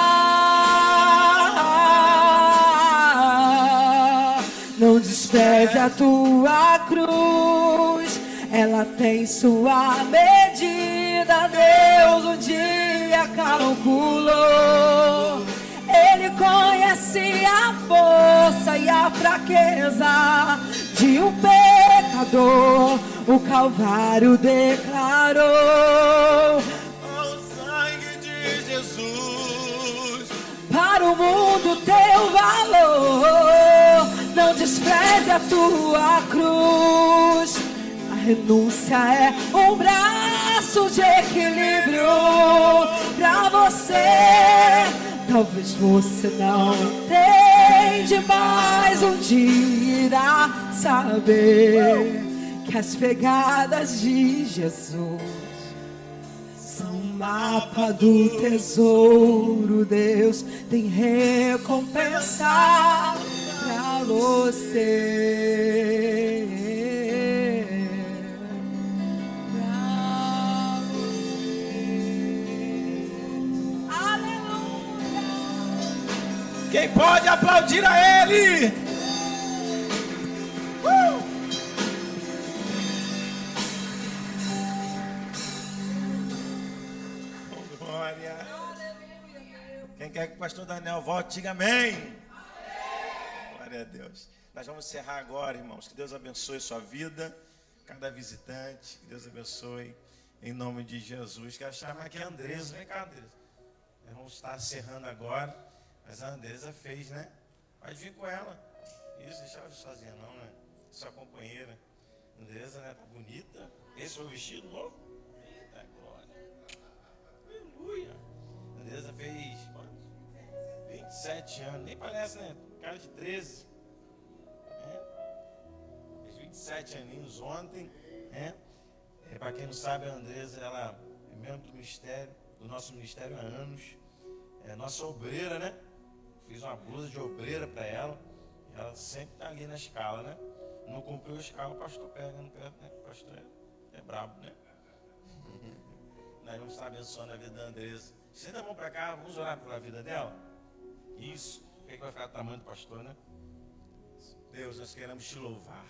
Não despreze a tua cruz, ela tem sua medida. Deus um dia calculou. Ele conhece a força e a fraqueza de um pecador. O Calvário declarou: O sangue de Jesus para o mundo teu valor. despreze a tua cruz. A renúncia é um braço de equilíbrio pra você. Talvez você não entende, mas um dia irá saber que as pegadas de Jesus são um mapa do tesouro. Deus tem recompensa pra você. Quem pode aplaudir a Ele? Glória. Quem quer que o pastor Daniel volte, diga amém. Glória a Deus. Nós vamos encerrar agora, irmãos. Que Deus abençoe sua vida, cada visitante. Que Deus abençoe, em nome de Jesus. Quero chamar aqui a Andresa. Vem cá, Andresa. Nós vamos estar encerrando agora. Mas a Andresa fez, né? Pode vir com ela. Isso, deixa ela sozinha não, né? Sua companheira. Andresa, né? Tá bonita. Esse foi o vestido novo? Eita, glória. Aleluia. Andresa fez 27 anos. Nem parece, né? Cara de 13. Né? Fez 27 aninhos ontem. Né? Para quem não sabe, a Andresa, ela é membro do ministério, do nosso ministério há anos. É nossa obreira, né? Fiz uma blusa de obreira para ela. E ela sempre está ali na escala, né? Não cumpriu a escala, o pastor pega no pé, né? O pastor é brabo, né? Nós vamos estar abençoando a vida da Andresa. Senta a mão para cá, vamos orar pela vida dela. Isso. O que vai ficar do tamanho do pastor, né? Deus, nós queremos te louvar.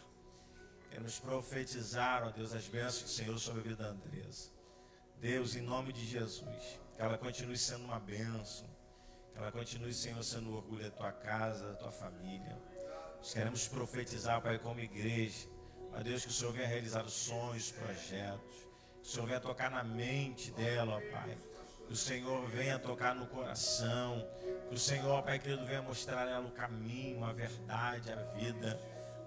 Queremos profetizar, ó Deus, as bênçãos do Senhor sobre a vida da Andresa. Deus, em nome de Jesus, que ela continue sendo uma bênção. Que ela continue, Senhor, sendo o orgulho da tua casa, da tua família. Nós queremos profetizar, Pai, como igreja. Ó Deus, que o Senhor venha realizar os sonhos, projetos. Que o Senhor venha tocar na mente dela, ó Pai. Que o Senhor venha tocar no coração. Que o Senhor, Pai querido, venha mostrar a ela o caminho, a verdade, a vida.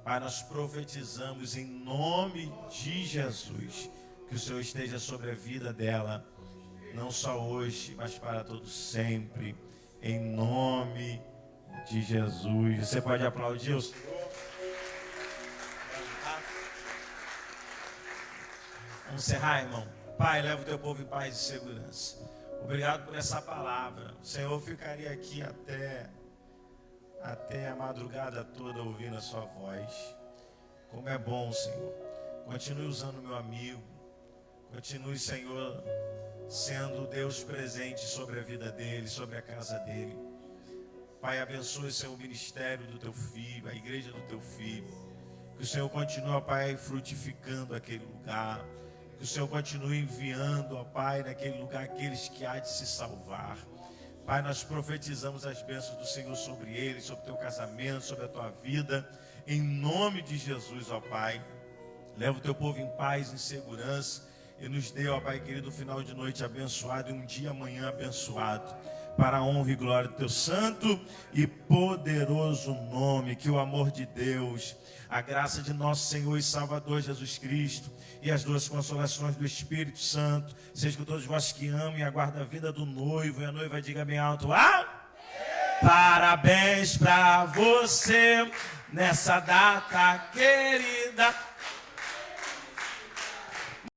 Pai, nós profetizamos em nome de Jesus. Que o Senhor esteja sobre a vida dela. Não só hoje, mas para todos sempre. Em nome de Jesus. Você pode aplaudir o Senhor? Vamos encerrar, irmão. Pai, leva o teu povo em paz e segurança. Obrigado por essa palavra. O Senhor ficaria aqui até a madrugada toda ouvindo a sua voz. Como é bom, Senhor. Continue usando meu amigo. Continue, Senhor, sendo Deus presente sobre a vida dele, sobre a casa dele. Pai, abençoe, Senhor, o ministério do teu filho, a igreja do teu filho. Que o Senhor continue, ó Pai, frutificando aquele lugar. Que o Senhor continue enviando, ó Pai, naquele lugar aqueles que há de se salvar. Pai, nós profetizamos as bênçãos do Senhor sobre ele, sobre o teu casamento, sobre a tua vida. Em nome de Jesus, ó Pai. Leva o teu povo em paz, em segurança. E nos dê, ó Pai querido, um final de noite abençoado e um dia amanhã abençoado. Para a honra e glória do teu santo e poderoso nome. Que o amor de Deus, a graça de nosso Senhor e Salvador Jesus Cristo e as duas consolações do Espírito Santo seja com todos vós que amam e aguardam a vida do noivo. E a noiva diga bem alto: parabéns para você nessa data querida.